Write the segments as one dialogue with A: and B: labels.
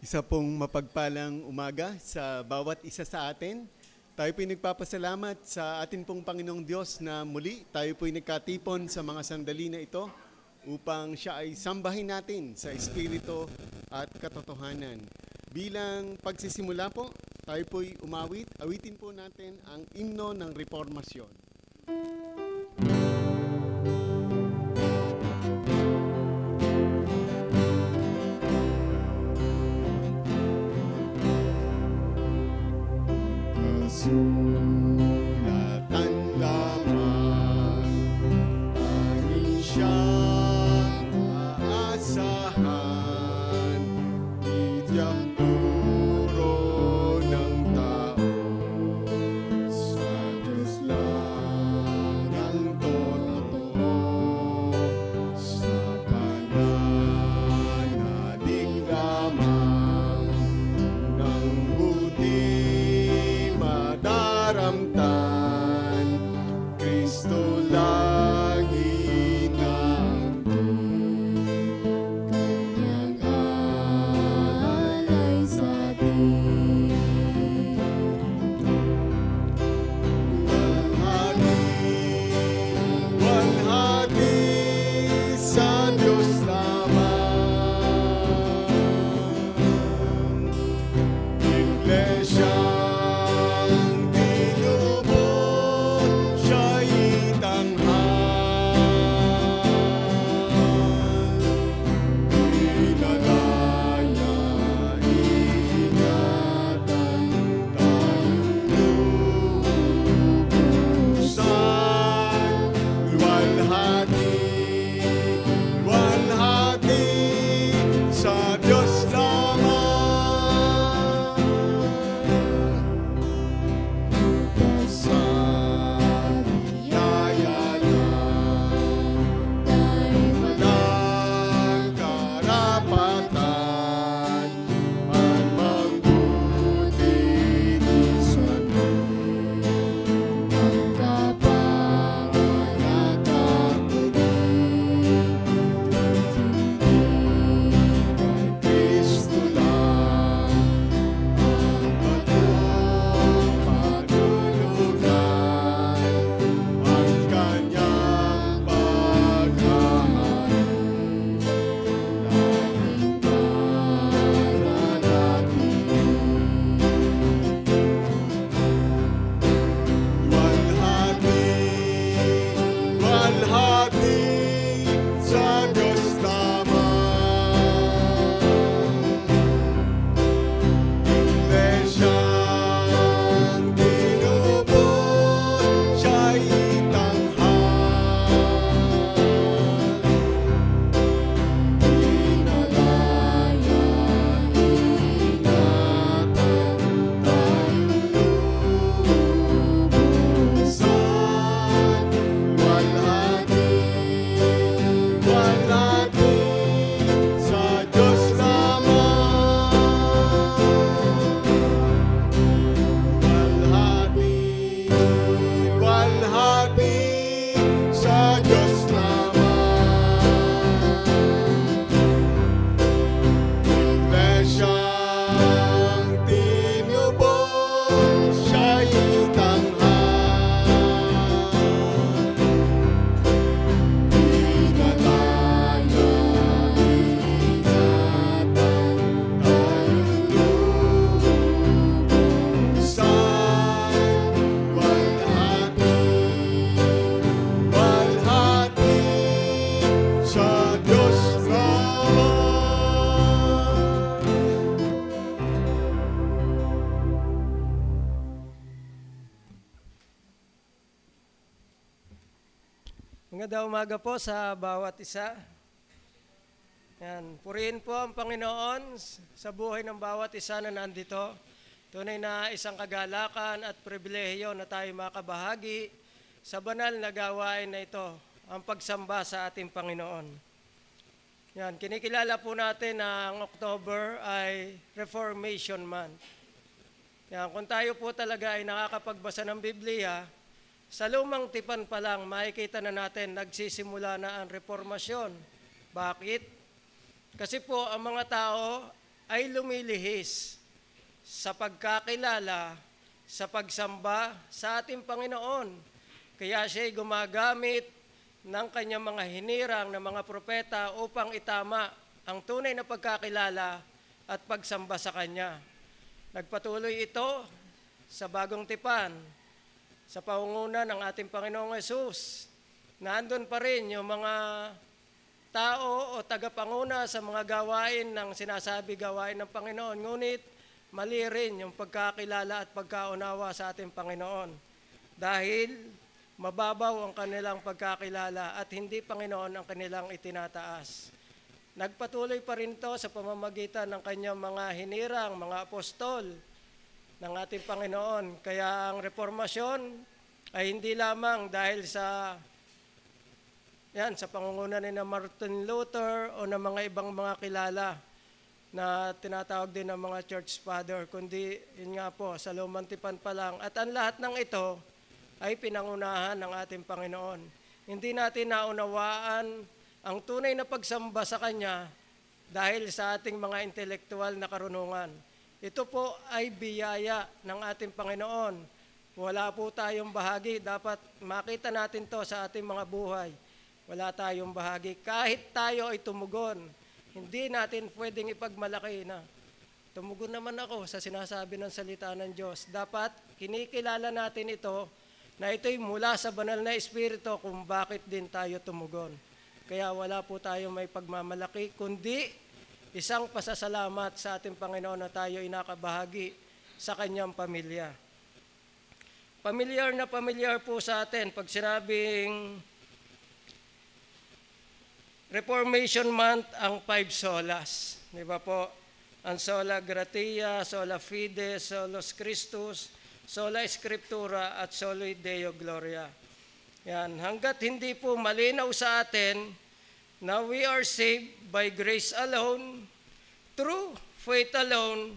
A: Isa pong mapagpalang umaga sa bawat isa sa atin. Tayo po'y nagpapasalamat sa atin pong Panginoong Diyos na muli tayo po'y nagkatipon sa mga sandali na ito upang siya ay sambahin natin sa Espiritu at katotohanan. Bilang pagsisimula po, tayo po'y umawit. Awitin po natin ang himno ng Reformasyon. Sulatan lamang angin siyang aasahan, tiyak turo ng tao, sa Diyos lang ang totoo, sa pananalig lamang ng buti daramtan, Kristo lagi nandun, Kanyang alay sa atin. Walhati sa Diyos lamang, Iglesia
B: Magandang umaga po sa bawat isa. Yan, purihin po ang Panginoon sa buhay ng bawat isa na nandito. Tunay na isang kagalakan at pribilehiyo na tayo makabahagi sa banal na gawain na ito, ang pagsamba sa ating Panginoon. Yan, kinikilala po natin na ang October ay Reformation Month. Yan, kung tayo po talaga ay nakakapagbasa ng Biblia, sa lumang tipan pa lang, makikita na natin nagsisimula na ang reformasyon. Bakit? Kasi po ang mga tao ay lumilihis sa pagkakilala, sa pagsamba sa ating Panginoon. Kaya siya'y gumagamit ng kanyang mga hinirang na mga propeta upang itama ang tunay na pagkakilala at pagsamba sa Kanya. Nagpatuloy ito sa bagong tipan, sa pangunguna ng ating Panginoong Hesus. Nandun pa rin yung mga tao o tagapanguna sa mga gawain ng sinasabi gawain ng Panginoon. Ngunit mali rin yung pagkakilala at pagkaunawa sa ating Panginoon. Dahil mababaw ang kanilang pagkakilala at hindi Panginoon ang kanilang itinataas. Nagpatuloy pa rin to sa pamamagitan ng kanyang mga hinirang, mga apostol ng ating Panginoon. Kaya ang reformasyon ay hindi lamang dahil sa pangunguna ni Martin Luther o ng mga ibang mga kilala na tinatawag din ng mga church father, kundi yun nga po, sa lumang tipan pa lang. At ang lahat ng ito ay pinangunahan ng ating Panginoon. Hindi natin naunawaan ang tunay na pagsamba sa Kanya dahil sa ating mga intelektual na karunungan. Ito po ay biyaya ng ating Panginoon. Wala po tayong bahagi. Dapat makita natin to sa ating mga buhay. Wala tayong bahagi. Kahit tayo ay tumugon, hindi natin pwedeng ipagmalaki na tumugon naman ako sa sinasabi ng salita ng Diyos. Dapat kinikilala natin ito na ito'y mula sa banal na Espiritu kung bakit din tayo tumugon. Kaya wala po tayong may pagmamalaki, kundi isang pasasalamat sa ating Panginoon na tayo inakabahagi sa Kanyang pamilya. Pamilyar na pamilyar po sa atin pag sinabing Reformation Month ang 5 solas. Di ba po? Ang sola gratia, sola fide, solus Christus, sola scriptura at soli Deo gloria. Yan, hanggat hindi po malinaw sa atin na we are saved by grace alone, through faith alone,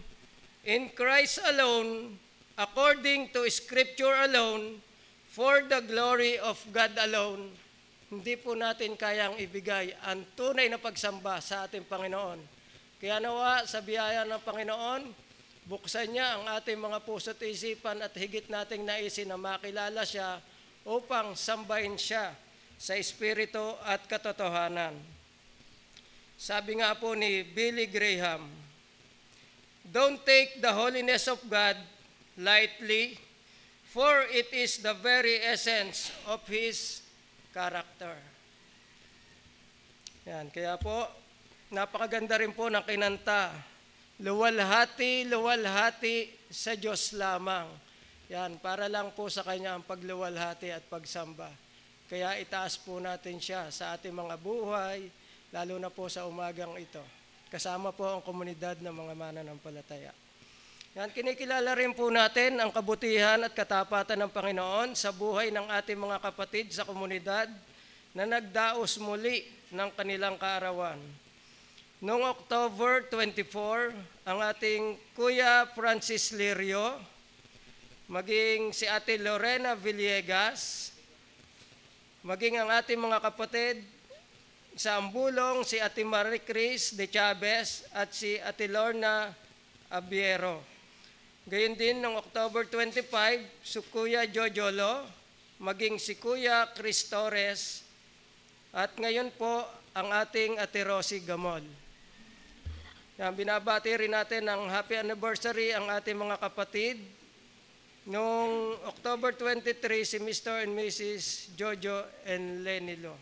B: in Christ alone, according to Scripture alone, for the glory of God alone, hindi po natin kayang ibigay ang tunay na pagsamba sa ating Panginoon. Kaya nawa sa biyaya ng Panginoon, buksan niya ang ating mga puso't isipan at higit nating naisin na makilala siya upang sambahin siya sa Espiritu at katotohanan. Sabi nga po ni Billy Graham, "Don't take the holiness of God lightly, for it is the very essence of His character." Yan, kaya po, napakaganda rin po ng kinanta, luwalhati, luwalhati sa Diyos lamang. Yan, para lang po sa Kanya ang pagluwalhati at pagsamba. Kaya itaas po natin siya sa ating mga buhay, lalo na po sa umagang ito. Kasama po ang komunidad ng mga mananampalataya. Yan, kinikilala rin po natin ang kabutihan at katapatan ng Panginoon sa buhay ng ating mga kapatid sa komunidad na nagdaos muli ng kanilang kaarawan. Noong October 24, ang ating Kuya Francis Lirio, maging si Ate Lorena Villegas, maging ang ating mga kapatid sa Ambulong, si Ate Marie Cris de Chavez at si Ate Lorna Abiero. Gayon din noong October 25, si Kuya Jojolo, maging si Kuya Chris Torres, at ngayon po ang ating Ate Rosie Gamol. Yan, binabati rin natin ng happy anniversary ang ating mga kapatid. Noong October 23, si Mr. and Mrs. Jojo and Lenilo.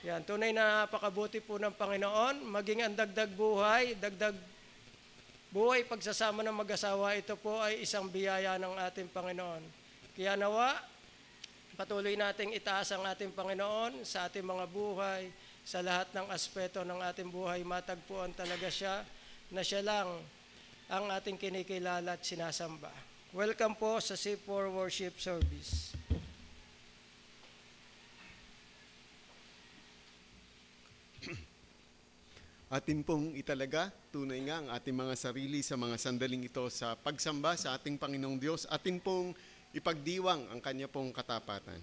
B: Yan, tunay na napakabuti po ng Panginoon, maging ang dagdag buhay pagsasama ng mag-asawa, ito po ay isang biyaya ng ating Panginoon. Kaya nawa, patuloy nating itaas ang ating Panginoon sa ating mga buhay, sa lahat ng aspeto ng ating buhay, matagpuan talaga siya, na siya lang ang ating kinikilala at sinasamba. Welcome po sa C4 Worship Service.
A: Atin pong italaga, tunay nga ang ating mga sarili sa mga sandaling ito sa pagsamba sa ating Panginoong Diyos. Atin pong ipagdiwang ang Kanya pong katapatan.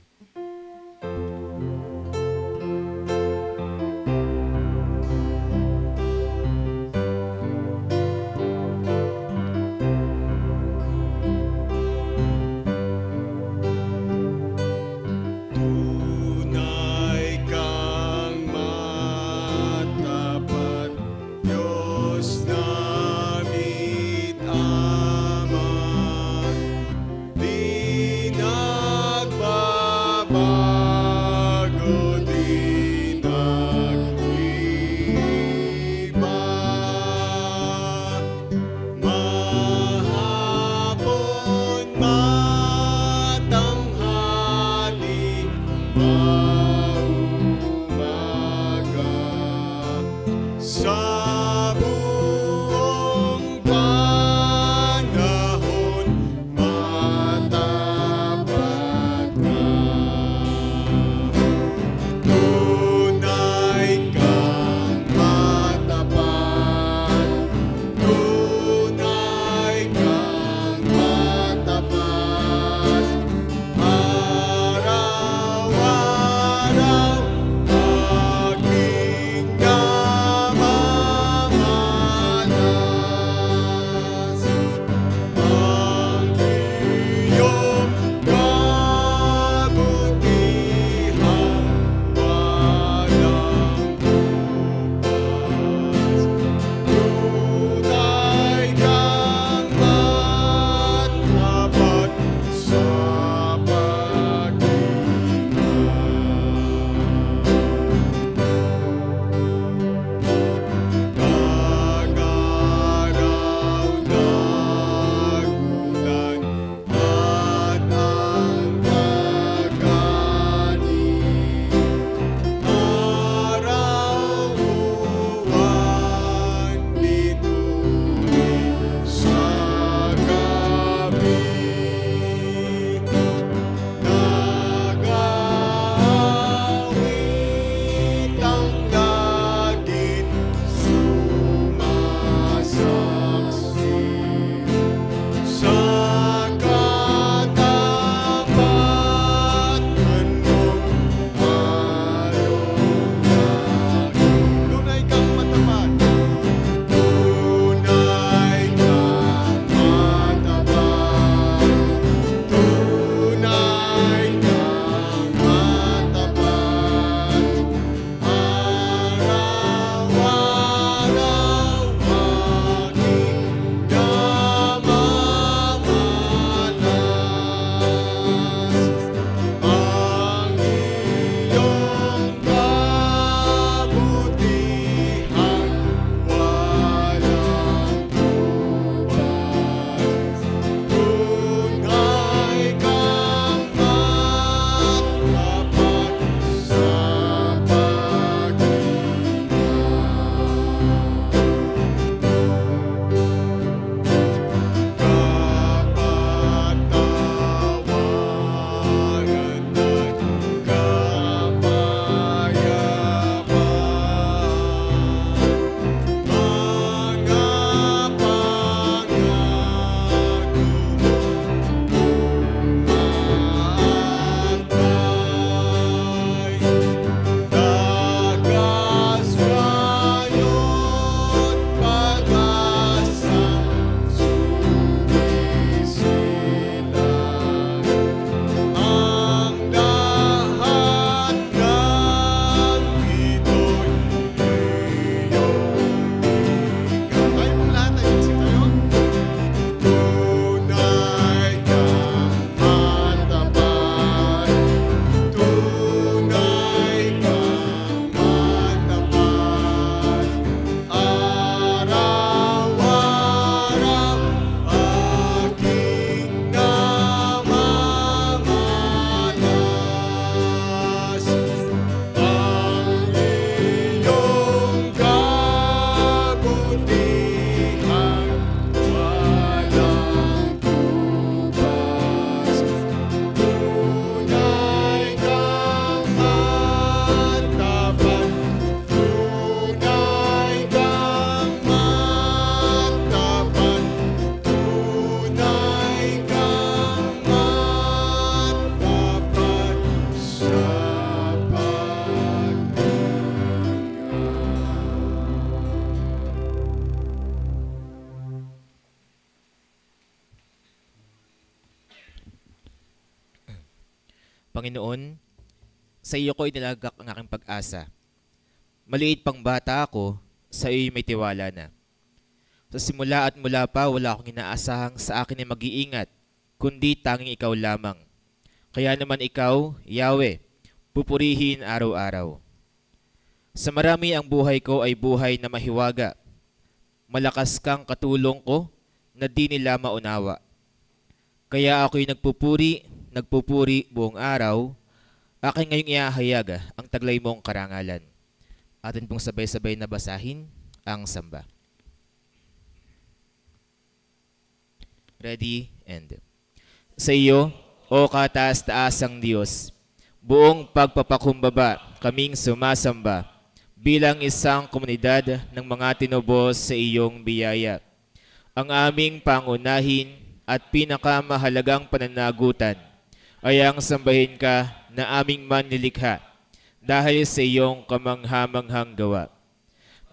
C: Panginoon, sa iyo ko inilagak ang aking pag-asa. Maliit pang bata ako, sa iyo may tiwala na. Sa simula at mula pa, wala akong inaasahang sa akin ay mag-iingat, kundi tanging ikaw lamang. Kaya naman ikaw, Yahweh, pupurihin araw-araw. Sa marami ang buhay ko ay buhay na mahiwaga. Malakas kang katulong ko na di nila maunawa. Kaya ako'y nagpupuri buong araw. Aking ngayong iahayag ang taglay mong karangalan. Atin pong sabay-sabay na basahin ang samba. Ready and sa iyo, o kataas-taasang Diyos, buong pagpapakumbaba kaming sumasamba bilang isang komunidad ng mga tinubos sa iyong biyaya. Ang aming pangunahin at pinakamahalagang pananagutan ay ang sambahin ka na aming manlilikha dahil sa iyong kamangha-manghang gawa.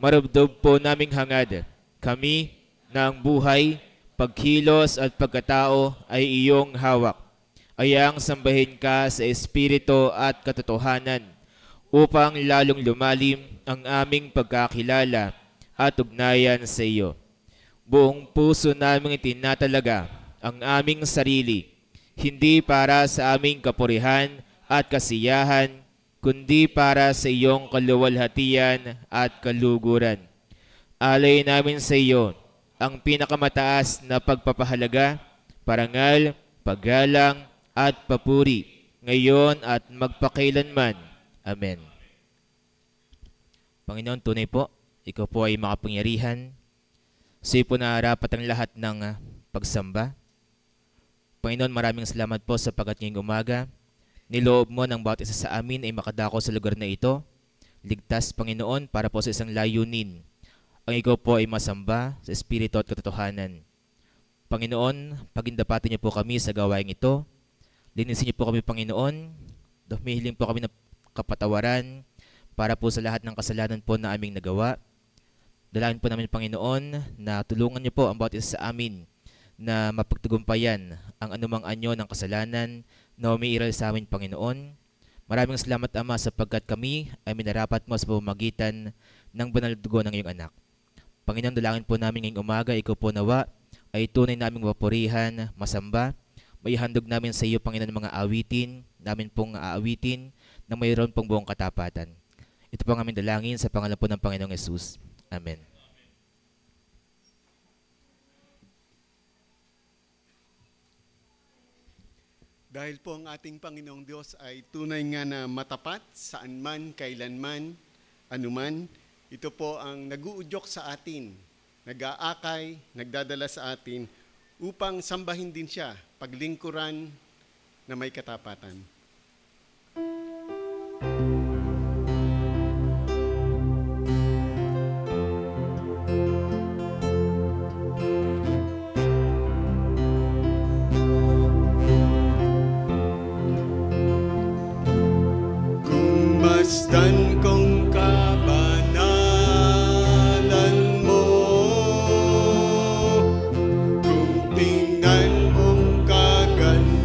C: Marubdob po naming hangad, kami na ang buhay, pagkilos at pagkatao ay iyong hawak. Ayang sambahin ka sa espiritu at katotohanan upang lalong lumalim ang aming pagkakilala at ugnayan sa iyo. Buong puso naming itinatalaga ang aming sarili, hindi para sa aming kapurihan at kasiyahan, kundi para sa iyong kaluwalhatian at kaluguran. Alay namin sa iyo ang pinakamataas na pagpapahalaga, parangal, paggalang, at papuri, ngayon at magpakailanman. Amen. Panginoon, tunay po, ikaw po ay makapangyarihan. Sa iyo po nararapat ang lahat ng pagsamba. Panginoon, maraming salamat po sapagkat ngayong umaga, niloob mo ng bawat isa sa amin ay makadako sa lugar na ito. Ligtas, Panginoon, para po sa isang layunin. Ang ikaw po ay masamba sa espiritu at katotohanan. Panginoon, pagindapatin niyo po kami sa gawaing ito. Linisin niyo po kami, Panginoon. Humihiling po kami ng kapatawaran para po sa lahat ng kasalanan po na aming nagawa. Dalangin po namin, Panginoon, na tulungan niyo po ang bawat isa sa amin na mapagtagumpayan ang anumang anyo ng kasalanan na umiiral sa amin, Panginoon. Maraming salamat, Ama, sapagkat kami ay minarapat mo sa pamamagitan ng banal na dugo ng iyong anak. Panginoon, dalangin po namin ngayong umaga, ikaw po nawa ay tunay naming mapurihan, masamba. May handog namin sa iyo, Panginoon, mga awitin, namin pong aawitin na mayroon pong buong katapatan. Ito po ang aming dalangin sa pangalan po ng Panginoong Yesus. Amen.
A: Dahil po ang ating Panginoong Diyos ay tunay nga na matapat saan man, kailanman, anuman, ito po ang nag-uudyok sa atin, nag-aakay, nagdadala sa atin upang sambahin din siya, paglingkuran na may katapatan. Masdan kong kabanalan mo, kung tingnan kong kagandahan,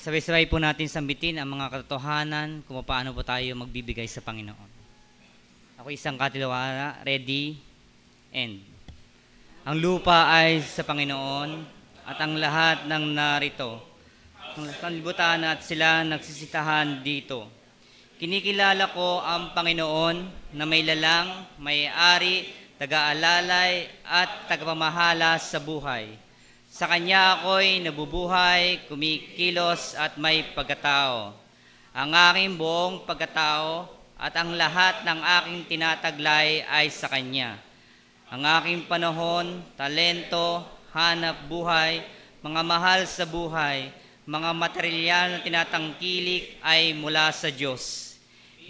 D: Sabay-sabay po natin sambitin ang mga katotohanan kung paano po tayo magbibigay sa Panginoon. Ako isang katiwala, ready, end. Ang lupa ay sa Panginoon at ang lahat ng narito. Ang sanlibutan at sila nagsisitahan dito. Kinikilala ko ang Panginoon na may lalang, may-ari, taga-alalay at tagapamahala sa buhay. Sa Kanya ako'y nabubuhay, kumikilos at may pagkatao. Ang aking buong pagkatao at ang lahat ng aking tinataglay ay sa Kanya. Ang aking panahon, talento, hanap buhay, mga mahal sa buhay, mga materyal na tinatangkilik ay mula sa Diyos.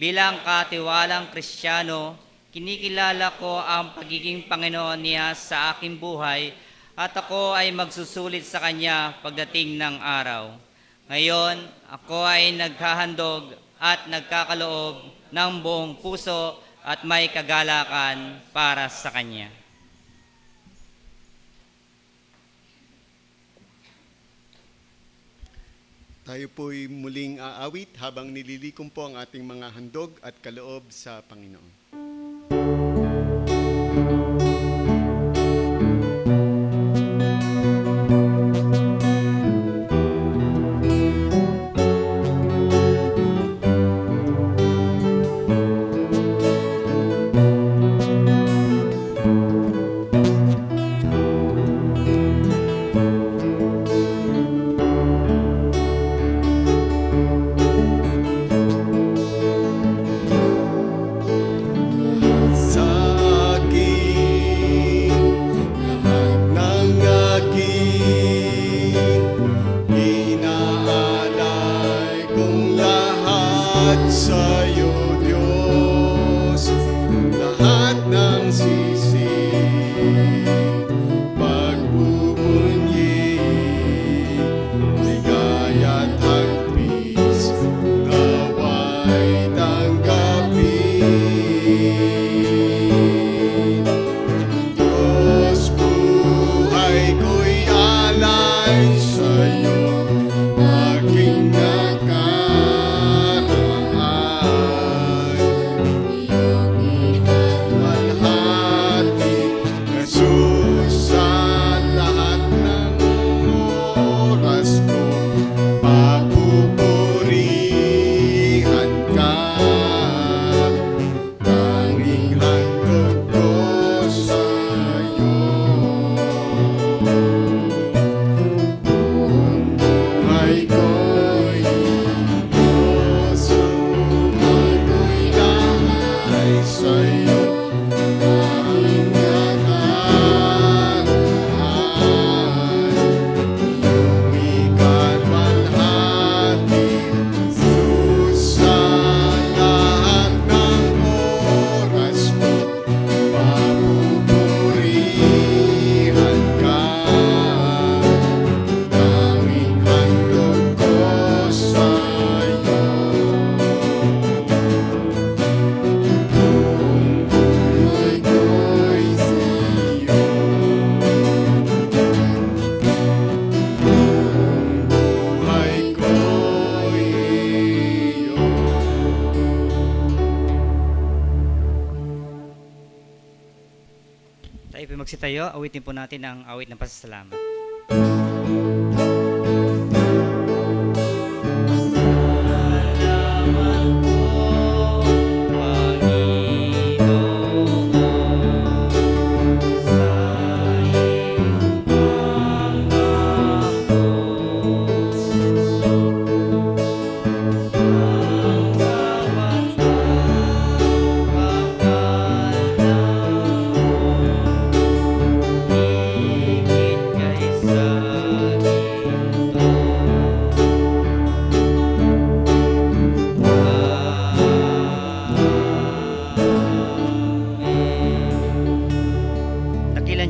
D: Bilang katiwalang Kristiyano, kinikilala ko ang pagiging Panginoon niya sa aking buhay at ako ay magsusulit sa Kanya pagdating ng araw. Ngayon, ako ay naghahandog at nagkakaloob ng buong puso at may kagalakan para sa Kanya.
A: Tayo po'y muling aawit habang nililikom po ang ating mga handog at kaloob sa Panginoon.
D: Tayo po magsitayo, awitin po natin ang awit ng pasasalamat.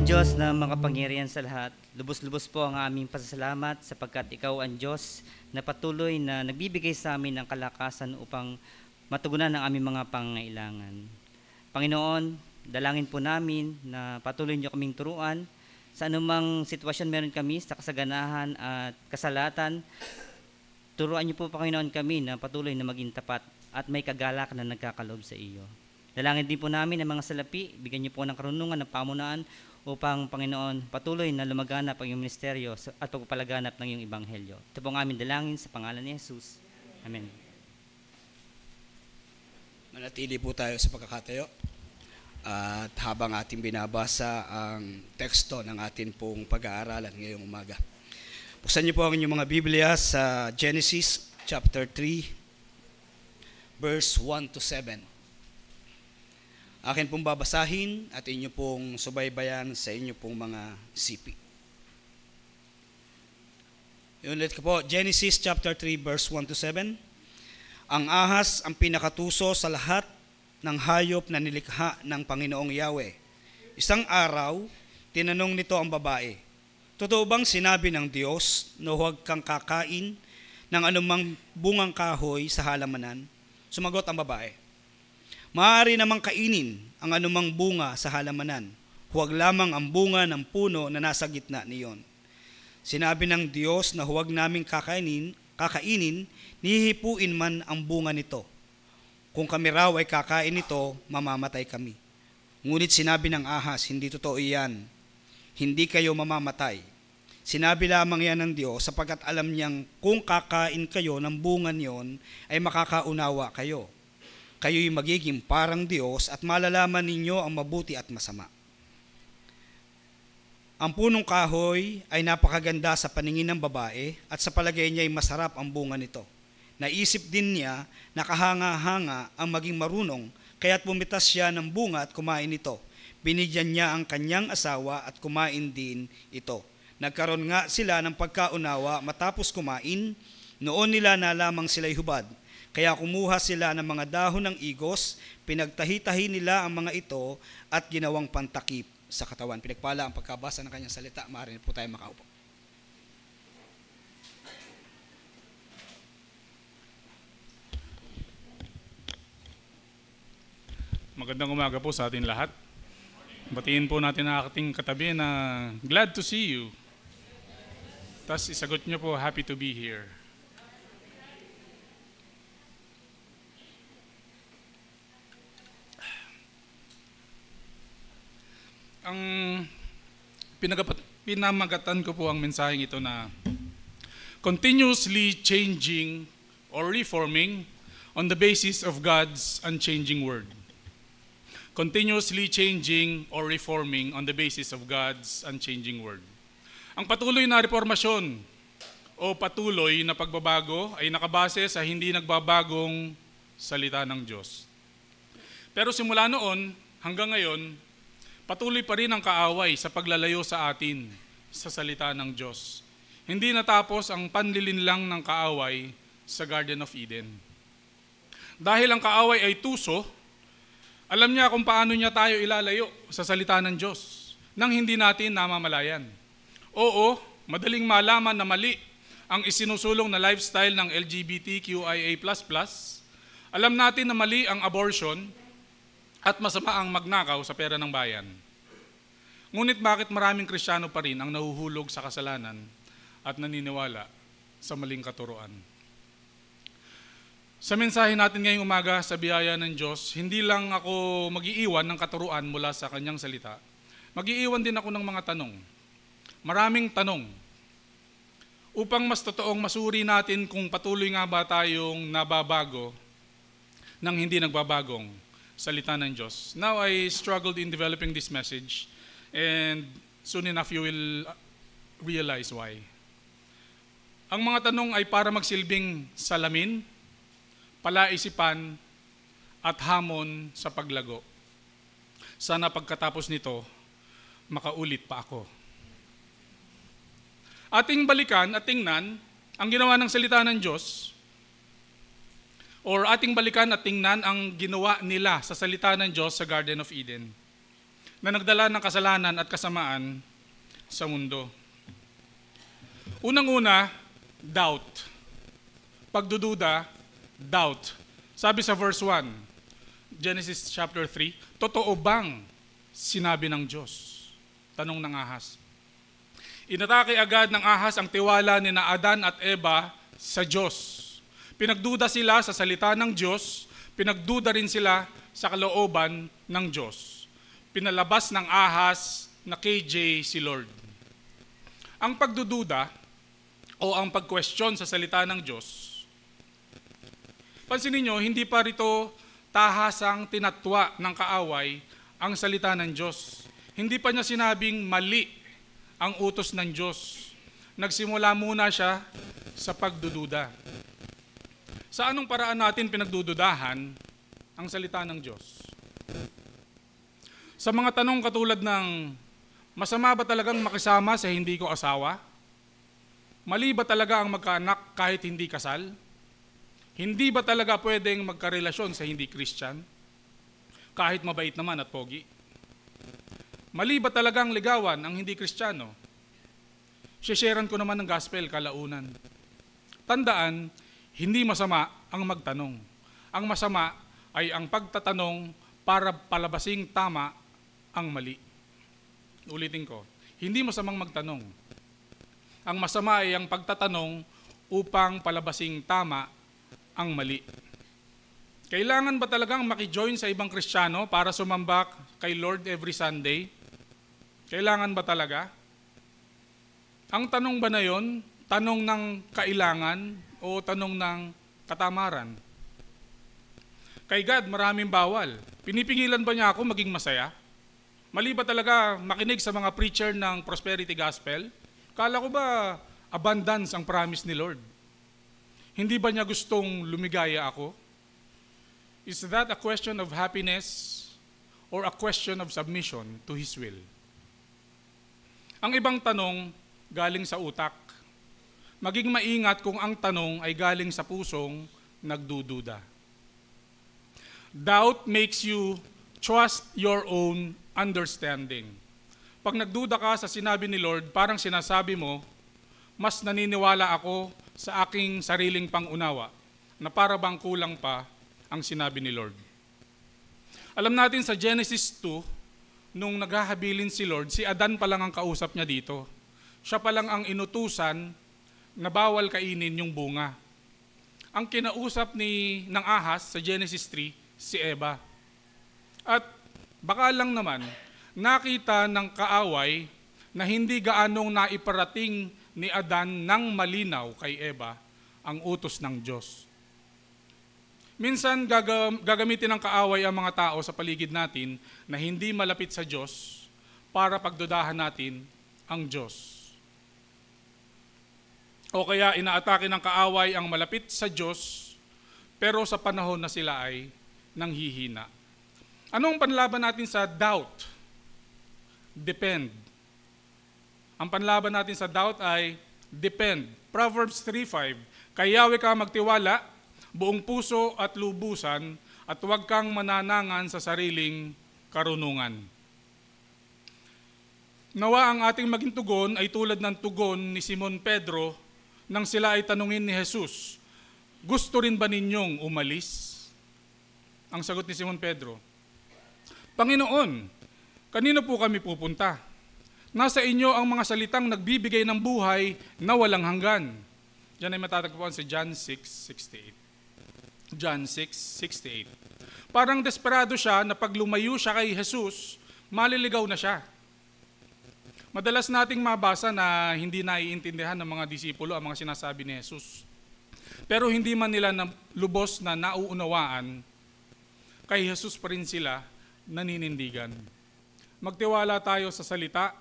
D: Diyos na makapangyarihan sa lahat, lubos-lubos po ang aming pasasalamat sapagkat Ikaw ang Diyos na patuloy na nagbibigay sa amin ng kalakasan upang matugunan ang aming mga pangangailangan. Panginoon, dalangin po namin na patuloy niyo kaming turuan sa anumang sitwasyon meron kami sa kasaganahan at kasalatan. Turuan niyo po, Panginoon, kami na patuloy na maging tapat at may kagalakan na nagkakaloob sa iyo. Dalangin din po namin ang mga salapi, bigyan niyo po ng karunungan ng pamunaan upang, Panginoon, patuloy na lumaganap ang iyong ministeryo at pagpapalaganap ng iyong ebanghelyo. Ito po ang aming dalangin sa pangalan ni Jesus. Amen.
E: Manatili po tayo sa pagkakatayo at habang ating binabasa ang teksto ng atin pong pag-aaralan ngayong umaga. Buksan niyo po ang inyong mga Biblia sa Genesis chapter 3 verse 1 to 7. Akin pong babasahin at inyo pong subaybayan sa inyo pong mga sipi. Ulit ko po, Genesis chapter 3 verse 1 to 7. Ang ahas ang pinakatuso sa lahat ng hayop na nilikha ng Panginoong Yahweh. Isang araw, tinanong nito ang babae, totoo bang sinabi ng Diyos na huwag kang kakain ng anumang bungang kahoy sa halamanan? Sumagot ang babae, maaari namang kainin ang anumang bunga sa halamanan, huwag lamang ang bunga ng puno na nasa gitna niyon. Sinabi ng Diyos na huwag naming kakainin, nihihipuin man ang bunga nito. Kung kami raw ay kakain nito, mamamatay kami. Ngunit sinabi ng ahas, hindi totoo iyan, hindi kayo mamamatay. Sinabi lamang yan ng Diyos sapagkat alam niyang kung kakain kayo ng bunga niyon, ay makakaunawa kayo. Kayo'y magiging parang Diyos at malalaman ninyo ang mabuti at masama. Ang punong kahoy ay napakaganda sa paningin ng babae at sa palagay niya ay masarap ang bunga nito. Naisip din niya na kahanga-hanga ang maging marunong, kaya't bumitas siya ng bunga at kumain ito. Binigyan niya ang kanyang asawa at kumain din ito. Nagkaroon nga sila ng pagkaunawa matapos kumain, noon nila na lamang sila'y hubad. Kaya kumuha sila ng mga dahon ng igos, pinagtahi-tahi nila ang mga ito at ginawang pantakip sa katawan. Pinagpala ang pagkabasa ng kanyang salita. Maaari po tayo makaupo.
F: Magandang umaga po sa atin lahat. Batiin po natin ang ating katabi na glad to see you. Tapos isagot niyo po, happy to be here. Ang pinamagatan ko po ang mensaheng ito na continuously changing or reforming on the basis of God's unchanging word. Continuously changing or reforming on the basis of God's unchanging word. Ang patuloy na reformasyon o patuloy na pagbabago ay nakabase sa hindi nagbabagong salita ng Diyos. Pero simula noon hanggang ngayon, patuloy pa rin ang kaaway sa paglalayo sa atin sa salita ng Diyos. Hindi natapos ang panlilinlang ng kaaway sa Garden of Eden. Dahil ang kaaway ay tuso, alam niya kung paano niya tayo ilalayo sa salita ng Diyos nang hindi natin namamalayan. Oo, madaling malaman na mali ang isinusulong na lifestyle ng LGBTQIA++. Alam natin na mali ang abortion at masama ang magnakaw sa pera ng bayan. Ngunit bakit maraming Kristiyano pa rin ang nahuhulog sa kasalanan at naniniwala sa maling katuruan? Sa mensahe natin ngayong umaga sa biyaya ng Diyos, hindi lang ako mag-iiwan ng katuruan mula sa kanyang salita. mag-iiwan din ako ng mga tanong. Maraming tanong. Upang mas totoong masuri natin kung patuloy nga ba tayong nababago ng hindi nagbabagong salita ng Diyos. Now, I struggled in developing this message, and soon enough you will realize why. Ang mga tanong ay para magsilbing salamin, palaisipan, at hamon sa paglago. Sana pagkatapos nito, makaulit pa ako. Ating balikan at tingnan ang ginawa ng salita ng Diyos, or ating balikan at tingnan ang ginawa nila sa salita ng Diyos sa Garden of Eden, na nagdala ng kasalanan at kasamaan sa mundo. Unang-una, doubt. Pagdududa, doubt. Sabi sa verse 1, Genesis chapter 3, totoo bang sinabi ng Diyos? Tanong ng ahas. Inatake agad ng ahas ang tiwala ni na Adan at Eva sa Diyos. Pinagduda sila sa salita ng Diyos, pinagduda rin sila sa kalooban ng Diyos. Pinalabas ng ahas na KJ si Lord. Ang pagdududa o ang pag-question sa salita ng Diyos, pansinin niyo, hindi pa rito tahasang tinatwa ng kaaway ang salita ng Diyos. Hindi pa niya sinabing mali ang utos ng Diyos. Nagsimula muna siya sa pagdududa. Sa anong paraan natin pinagdududahan ang salita ng Diyos? Sa mga tanong katulad ng, masama ba talagang makisama sa hindi ko asawa? Mali ba talaga ang magkaanak kahit hindi kasal? Hindi ba talaga pwedeng magkarelasyon sa hindi Christian? Kahit mabait naman at pogi? Mali ba talagang ligawan ang hindi Kristiyano? Sisharean ko naman ng gospel kalaunan. Tandaan, hindi masama ang magtanong. Ang masama ay ang pagtatanong para palabasing tama ang mali. Ulitin ko, hindi masamang magtanong. Ang masama ay ang pagtatanong upang palabasing tama ang mali. Kailangan ba talagang makijoin sa ibang Kristiyano para sumamba kay Lord every Sunday? Kailangan ba talaga? Ang tanong ba na yon, tanong ng kailangan o tanong ng katamaran? Kay God, maraming bawal. Pinipigilan ba niya ako maging masaya? Mali ba talaga makinig sa mga preacher ng prosperity gospel? Kala ko ba abundance ang promise ni Lord? Hindi ba niya gustong lumigaya ako? Is that a question of happiness or a question of submission to His will? Ang ibang tanong galing sa utak. Maging maingat kung ang tanong ay galing sa pusong nagdududa. Doubt makes you trust your own understanding. Pag nagduda ka sa sinabi ni Lord, parang sinasabi mo, mas naniniwala ako sa aking sariling pangunawa na para bang kulang pa ang sinabi ni Lord. Alam natin sa Genesis 2, nung naghahabilin si Lord, si Adan pa lang ang kausap niya dito. Siya pa lang ang inutusan na bawal kainin yung bunga. Ang kinausap ng ahas sa Genesis 3, si Eva. At baka lang naman, nakita ng kaaway na hindi gaanong naiparating ni Adan ng malinaw kay Eva ang utos ng Diyos. Minsan gagamitin ng kaaway ang mga tao sa paligid natin na hindi malapit sa Diyos para pagdudahan natin ang Diyos. O kaya inaatake ng kaaway ang malapit sa Diyos pero sa panahon na sila ay nanghihina. Ano ang panlaban natin sa doubt? Depend. Ang panlaban natin sa doubt ay depend. Proverbs 3:5, kay Yahweh ka magtiwala, buong puso at lubusan, at huwag kang mananangan sa sariling karunungan. Nawa ang ating maging tugon ay tulad ng tugon ni Simon Pedro nang sila ay tanungin ni Jesus, gusto rin ba ninyong umalis? Ang sagot ni Simon Pedro, Panginoon, kanino po kami pupunta? Nasa inyo ang mga salitang nagbibigay ng buhay na walang hanggan. Diyan ay matatagpuan sa John 6:68. John 6:68. Parang desperado siya na pag lumayo siya kay Jesus, maliligaw na siya. Madalas nating mabasa na hindi naiintindihan ng mga disipulo ang mga sinasabi ni Jesus. Pero hindi man nila lubos na nauunawaan, kay Jesus pa rin sila naninindigan. Magtiwala tayo sa salita,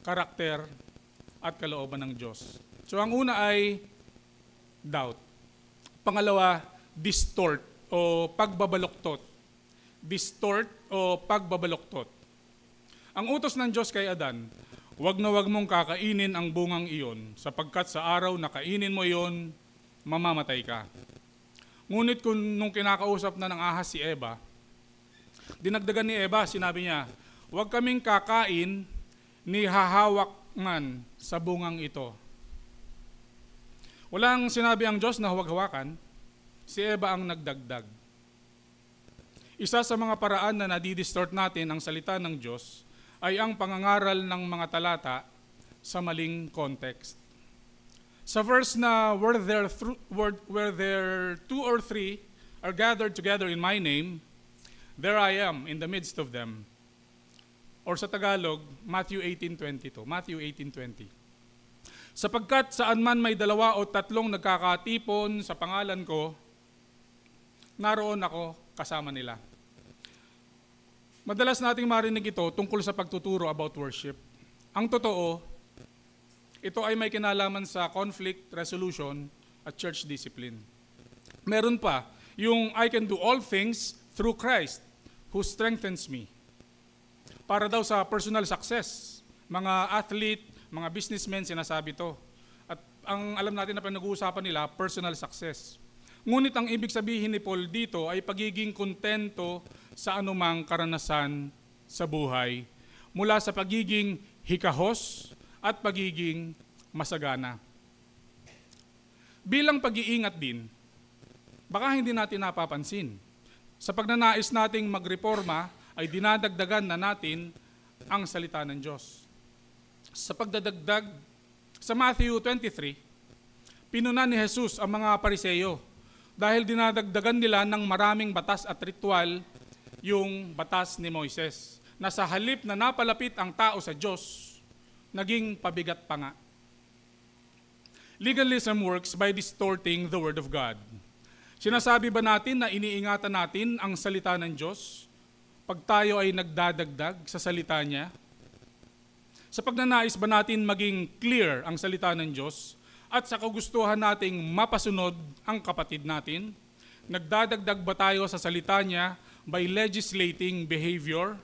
F: karakter, at kalooban ng Diyos. So ang una ay doubt. Pangalawa, distort o pagbabaluktot. Distort o pagbabaluktot. Ang utos ng Diyos kay Adan, huwag na huwag mong kakainin ang bungang iyon, sapagkat sa araw na kainin mo iyon, mamamatay ka. Ngunit nung kinakausap na ng ahas si Eva, dinagdagan ni Eva, sinabi niya, huwag kaming kakain ni hahawak man sa bungang ito. Walang sinabi ang Diyos na huwag hawakan, si Eva ang nagdagdag. Isa sa mga paraan na nadidistort natin ang salita ng Diyos ay ang pangangaral ng mga talata sa maling context. Sa verse na where there two or three are gathered together in my name, there I am in the midst of them. Or sa Tagalog, Matthew 18:22. Matthew 18:20. Sapagkat saan man may 2 o 3 nagkakatipon sa pangalan ko, naroon ako kasama nila. Madalas nating marinig ito tungkol sa pagtuturo about worship. Ang totoo, ito ay may kinalaman sa conflict resolution at church discipline. Meron pa, yung I can do all things through Christ who strengthens me. Para daw sa personal success. Mga athlete, mga businessmen, sinasabi to. At ang alam natin na pinag-uusapan nila, personal success. Ngunit ang ibig sabihin ni Paul dito ay pagiging kontento sa anumang karanasan sa buhay, mula sa pagiging hikahos at pagiging masagana. Bilang pag-iingat din, baka hindi natin napapansin. Sa pagnanais nating magreforma ay dinadagdagan na natin ang salita ng Diyos. Sa pagdadagdag, sa Matthew 23, pinuna ni Jesus ang mga Pariseyo dahil dinadagdagan nila ng maraming batas at ritual yung batas ni Moises, na sa halip na napalapit ang tao sa Diyos, naging pabigat pa nga. Legalism works by distorting the Word of God. Sinasabi ba natin na iniingatan natin ang salita ng Diyos pag tayo ay nagdadagdag sa salita niya? Sa pagnanais ba natin maging clear ang salita ng Diyos at sa kagustuhan nating mapasunod ang kapatid natin, nagdadagdag ba tayo sa salita niya by legislating behavior?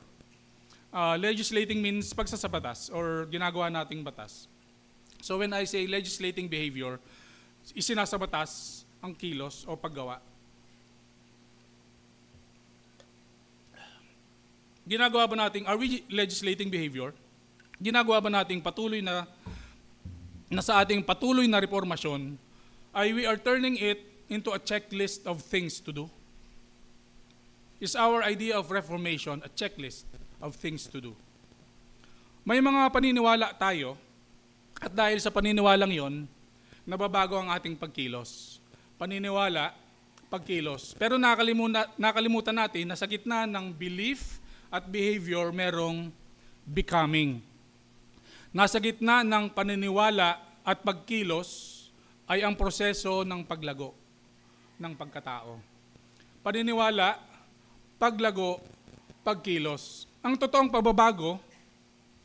F: Legislating means pagsasabatas or ginagawa nating batas. So when I say legislating behavior, isinasabatas ang kilos o paggawa. Ginagawa ba nating, are we legislating behavior? Ginagawa ba nating patuloy na sa ating patuloy na reformasyon ay we are turning it into a checklist of things to do? Is our idea of reformation a checklist of things to do? May mga paniniwala tayo at dahil sa paniniwalang yon, nababago ang ating pagkilos. Paniniwala, pagkilos. Pero nakalimutan natin na sa gitna ng belief at behavior merong becoming. Nasa gitna ng paniniwala at pagkilos ay ang proseso ng paglago ng pagkatao. Paniniwala, paglago, pagkilos. Ang totoong pagbabago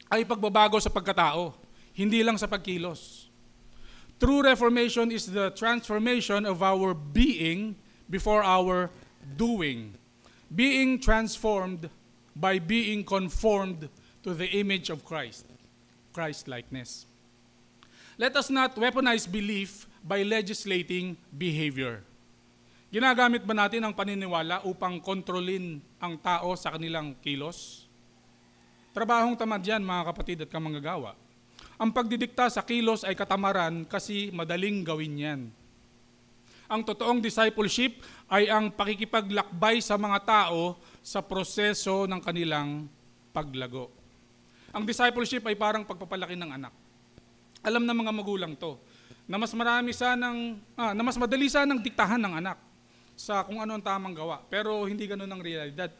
F: ay pagbabago sa pagkatao, hindi lang sa pagkilos. True reformation is the transformation of our being before our doing. Being transformed by being conformed to the image of Christ, Christ-likeness. Let us not weaponize belief by legislating behavior. Ginagamit ba natin ang paniniwala upang kontrolin ang tao sa kanilang kilos? Trabahong tamad yan, mga kapatid at kamanggagawa. Ang pagdidikta sa kilos ay katamaran kasi madaling gawin yan. Ang totoong discipleship ay ang pakikipaglakbay sa mga tao sa proseso ng kanilang paglago. Ang discipleship ay parang pagpapalaki ng anak. Alam ng mga magulang to, na mas madali sanang diktahan ng anak sa kung ano ang tamang gawa. Pero hindi ganoon ang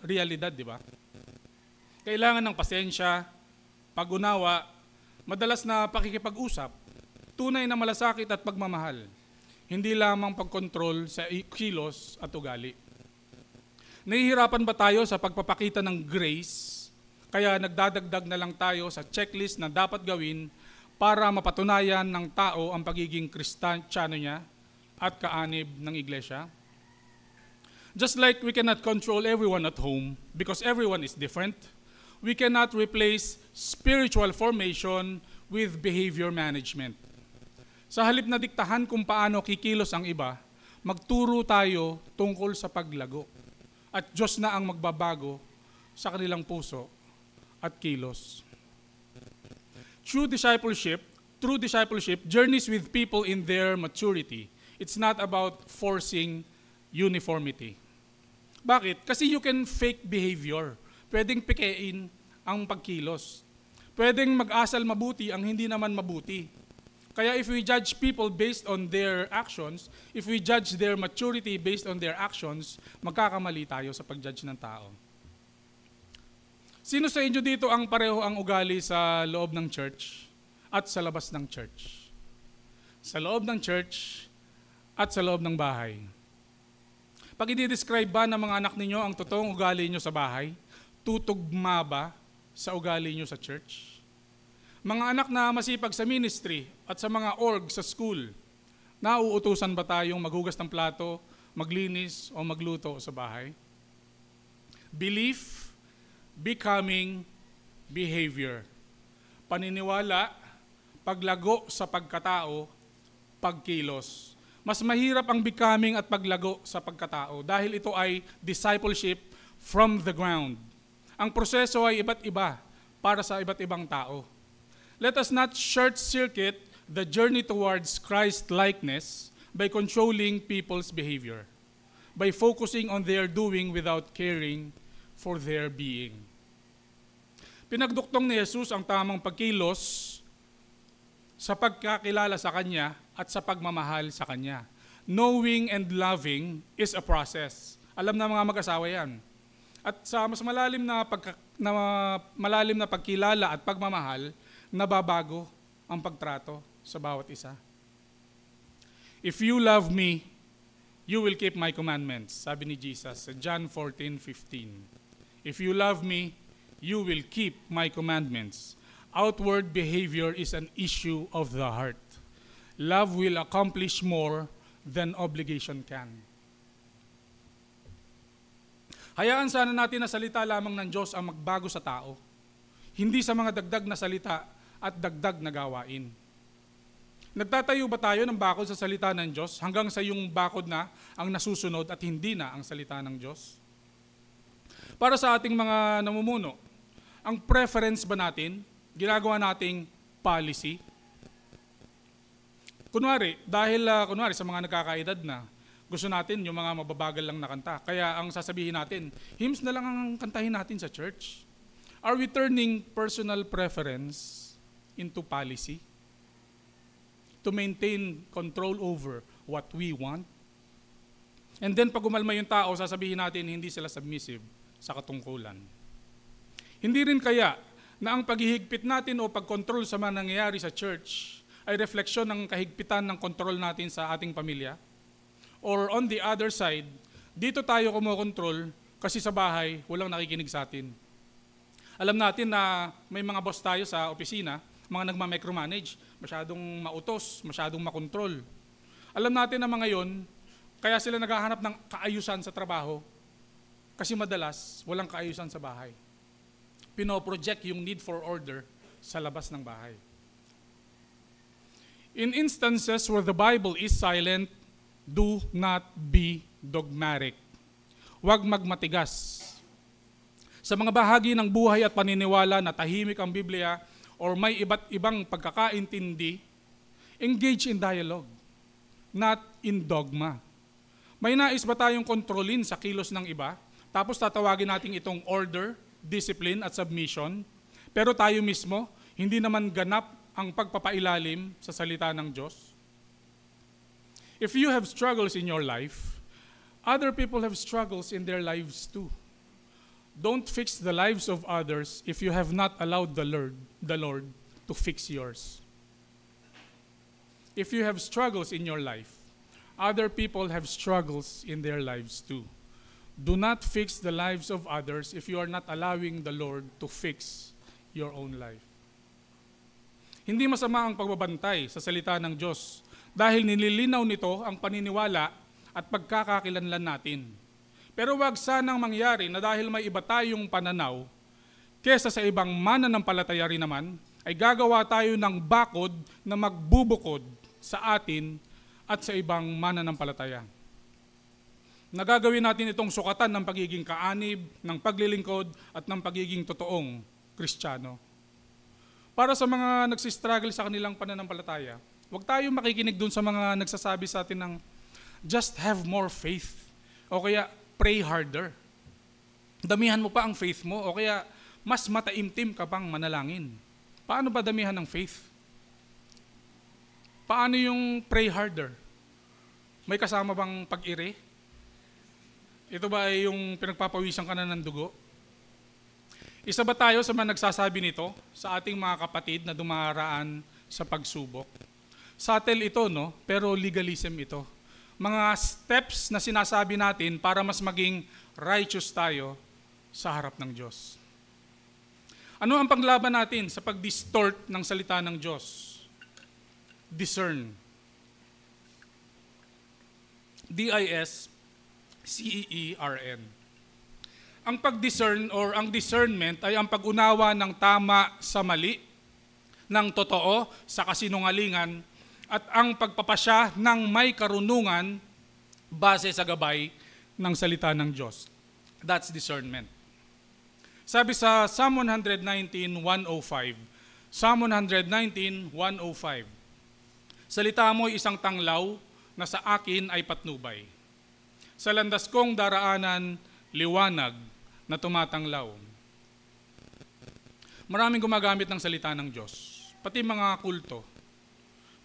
F: realidad, di ba? Kailangan ng pasensya, pag-unawa, madalas na pakikipag-usap, tunay na malasakit at pagmamahal, hindi lamang pagkontrol sa kilos at ugali. Nahihirapan ba tayo sa pagpapakita ng grace, kaya nagdadagdag na lang tayo sa checklist na dapat gawin para mapatunayan ng tao ang pagiging Kristiyano niya at kaanib ng iglesia? Just like we cannot control everyone at home because everyone is different, we cannot replace spiritual formation with behavior management. Sa halip na diktahan kung paano kikilos ang iba, magturo tayo tungkol sa paglago. At Diyos na ang magbabago sa kanilang puso at kilos. True discipleship journeys with people in their maturity. It's not about forcing uniformity. Bakit? Kasi you can fake behavior. Pwedeng pikein ang pagkilos. Pwedeng mag-asal mabuti ang hindi naman mabuti. Kaya if we judge people based on their actions, if we judge their maturity based on their actions, magkakamali tayo sa pag-judge ng tao. Sino sa inyo dito ang pareho ang ugali sa loob ng church at sa labas ng church? Sa loob ng church at sa loob ng bahay. Pag i-describe ba ng mga anak ninyo ang totoong ugali nyo sa bahay, tutugma ba sa ugali nyo sa church? Mga anak na masipag sa ministry at sa mga org sa school, nauutusan ba tayong maghugas ng plato, maglinis o magluto sa bahay? Belief, becoming, behavior. Paniniwala, paglago sa pagkatao, pagkilos. Mas mahirap ang becoming at paglago sa pagkatao dahil ito ay discipleship from the ground. Ang proseso ay iba't iba para sa iba't ibang tao. Let us not short-circuit the journey towards Christ-likeness by controlling people's behavior, by focusing on their doing without caring for their being. Pinagduktong ni Jesus ang tamang pagkilos sa pagkakilala sa Kanya at sa pagmamahal sa Kanya. Knowing and loving is a process. Alam na mga mag-asawa yan. At sa mas malalim na pagkilala at pagmamahal, nababago ang pagtrato sa bawat isa. If you love me, you will keep my commandments, sabi ni Jesus sa John 14:15. If you love me, you will keep my commandments. Outward behavior is an issue of the heart. Love will accomplish more than obligation can. Hayaan sana natin na salita lamang ng Diyos ang magbago sa tao, hindi sa mga dagdag na salita at dagdag na gawain. Nagtatayo ba tayo ng bakod sa salita ng Diyos hanggang sa yung bakod na ang nasusunod at hindi na ang salita ng Diyos? Para sa ating mga namumuno, ang preference ba natin, ginagawa nating policy? Kunwari sa mga nagkakaedad na, gusto natin yung mga mababagal lang na kanta. Kaya ang sasabihin natin, hymns na lang ang kantahin natin sa church. Are we turning personal preference into policy to maintain control over what we want? And then pag umalma yung tao, sasabihin natin hindi sila submissive sa katungkulan. Hindi rin kaya na ang paghihigpit natin o pagkontrol sa mga nangyayari sa church ay refleksyon ng kahigpitan ng kontrol natin sa ating pamilya? Or on the other side, dito tayo kumokontrol kasi sa bahay walang nakikinig sa atin. Alam natin na may mga boss tayo sa opisina, mga nagma-micromanage, masyadong mautos, masyadong makontrol. Alam natin na mga yon, kaya sila naghahanap ng kaayusan sa trabaho kasi madalas walang kaayusan sa bahay. Pinoproject yung need for order sa labas ng bahay. In instances where the Bible is silent, do not be dogmatic. Huwag magmatigas. Sa mga bahagi ng buhay at paniniwala na tahimik ang Biblia or may iba't ibang pagkakaintindi, engage in dialogue, not in dogma. May nais ba tayong kontrolin sa kilos ng iba, tapos tatawagin natin itong order, discipline at submission, pero tayo mismo, hindi naman ganap ang pagpapailalim sa salita ng Diyos? If you have struggles in your life, other people have struggles in their lives too. Don't fix the lives of others if you have not allowed the Lord to fix yours. If you have struggles in your life, other people have struggles in their lives too. Do not fix the lives of others if you are not allowing the Lord to fix your own life. Hindi masama ang pagbabantay sa salita ng Diyos dahil nililinaw nito ang paniniwala at pagkakakilanlan natin. Pero wag sanang mangyari na dahil may iba tayong pananaw, kesa sa ibang mananampalataya rin naman, ay gagawa tayo ng bakod na magbubukod sa atin at sa ibang mananampalataya. Nagagawin natin itong sukatan ng pagiging kaanib, ng paglilingkod, at ng pagiging totoong Kristiyano. Para sa mga nagsistruggle sa kanilang pananampalataya, huwag tayong makikinig dun sa mga nagsasabi sa atin ng just have more faith, o kaya pray harder. Damihan mo pa ang faith mo, o kaya mas mataimtim ka pang manalangin. Paano ba damihan ng faith? Paano yung pray harder? May kasama bang pag-ire? Ito ba ay yung pinagpapawisan ka na ng dugo? Isa ba tayo sa mga nagsasabi nito sa ating mga kapatid na dumaraan sa pagsubok? Subtle ito, no? Pero legalism ito. Mga steps na sinasabi natin para mas maging righteous tayo sa harap ng Diyos. Ano ang panglaban natin sa pag-distort ng salita ng Diyos? Discern. D-I-S-C-E-E-R-N. Ang pag-discern or ang discernment ay ang pag-unawa ng tama sa mali, ng totoo sa kasinungalingan, at ang pagpapasya ng may karunungan base sa gabay ng salita ng Diyos. That's discernment. Sabi sa Psalm 119:105, Psalm 119:105, salita mo'y isang tanglaw na sa akin ay patnubay. Sa landas kong daraanan, liwanag na tumatanglaw. Maraming gumagamit ng salita ng Diyos, pati mga kulto.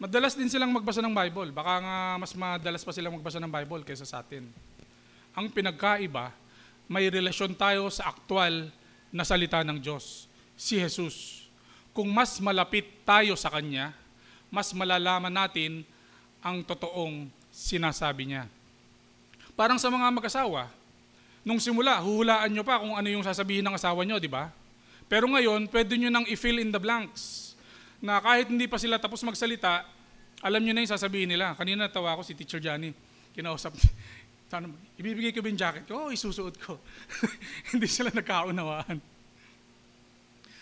F: Madalas din silang magbasa ng Bible. Baka nga mas madalas pa silang magbasa ng Bible kaysa sa atin. Ang pinagkaiba, may relasyon tayo sa aktwal na salita ng Diyos, si Jesus. Kung mas malapit tayo sa Kanya, mas malalaman natin ang totoong sinasabi niya. Parang sa mga mag-asawa, nung simula, huhulaan nyo pa kung ano yung sasabihin ng asawa nyo, di ba? Pero ngayon, pwede nyo nang i-fill in the blanks. Na kahit hindi pa sila tapos magsalita, alam nyo na yung sasabihin nila. Kanina tawa ko si Teacher Johnny, kinausap, ibibigay ko ba yung jacket ko? Isusuot ko. Hindi sila nagkaunawaan.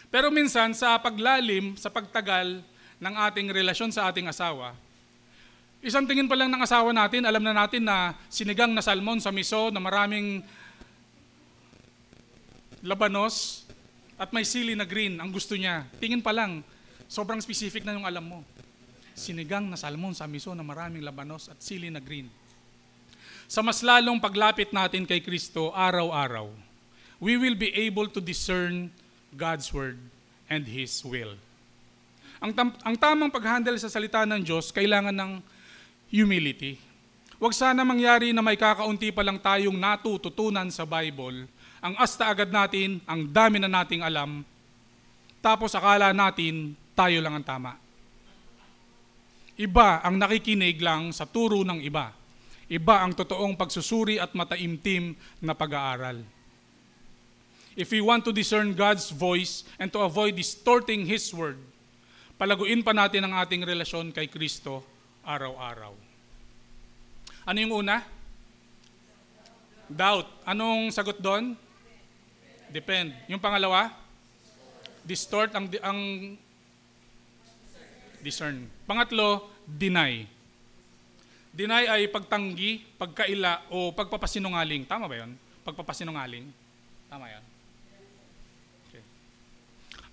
F: Pero minsan, sa paglalim, sa pagtagal ng ating relasyon sa ating asawa, isang tingin pa lang ng asawa natin, alam na natin na sinigang na salmon sa miso na maraming labanos at may sili na green ang gusto niya. Tingin pa lang, sobrang specific na yung alam mo. Sinigang na salmon sa miso na maraming labanos at sili na green. Sa mas lalong paglapit natin kay Kristo araw-araw, we will be able to discern God's Word and His will. Ang tamang pag-handle sa salita ng Diyos, kailangan ng humility. Huwag sana mangyari na may kakaunti pa lang tayong natututunan sa Bible, ang asta agad natin, ang dami na nating alam, tapos akala natin tayo lang ang tama. Iba ang nakikinig lang sa turo ng iba. Iba ang totoong pagsusuri at mataimtim na pag-aaral. If we want to discern God's voice and to avoid distorting His word, palaguin pa natin ang ating relasyon kay Kristo araw-araw. Ano yung una? Doubt. Anong sagot doon? Depend. Yung pangalawa? Distort ang discern. Pangatlo, deny. Deny ay pagtanggi, pagkaila, o pagpapasinungaling. Tama ba yun? Pagpapasinungaling. Tama yan. Okay.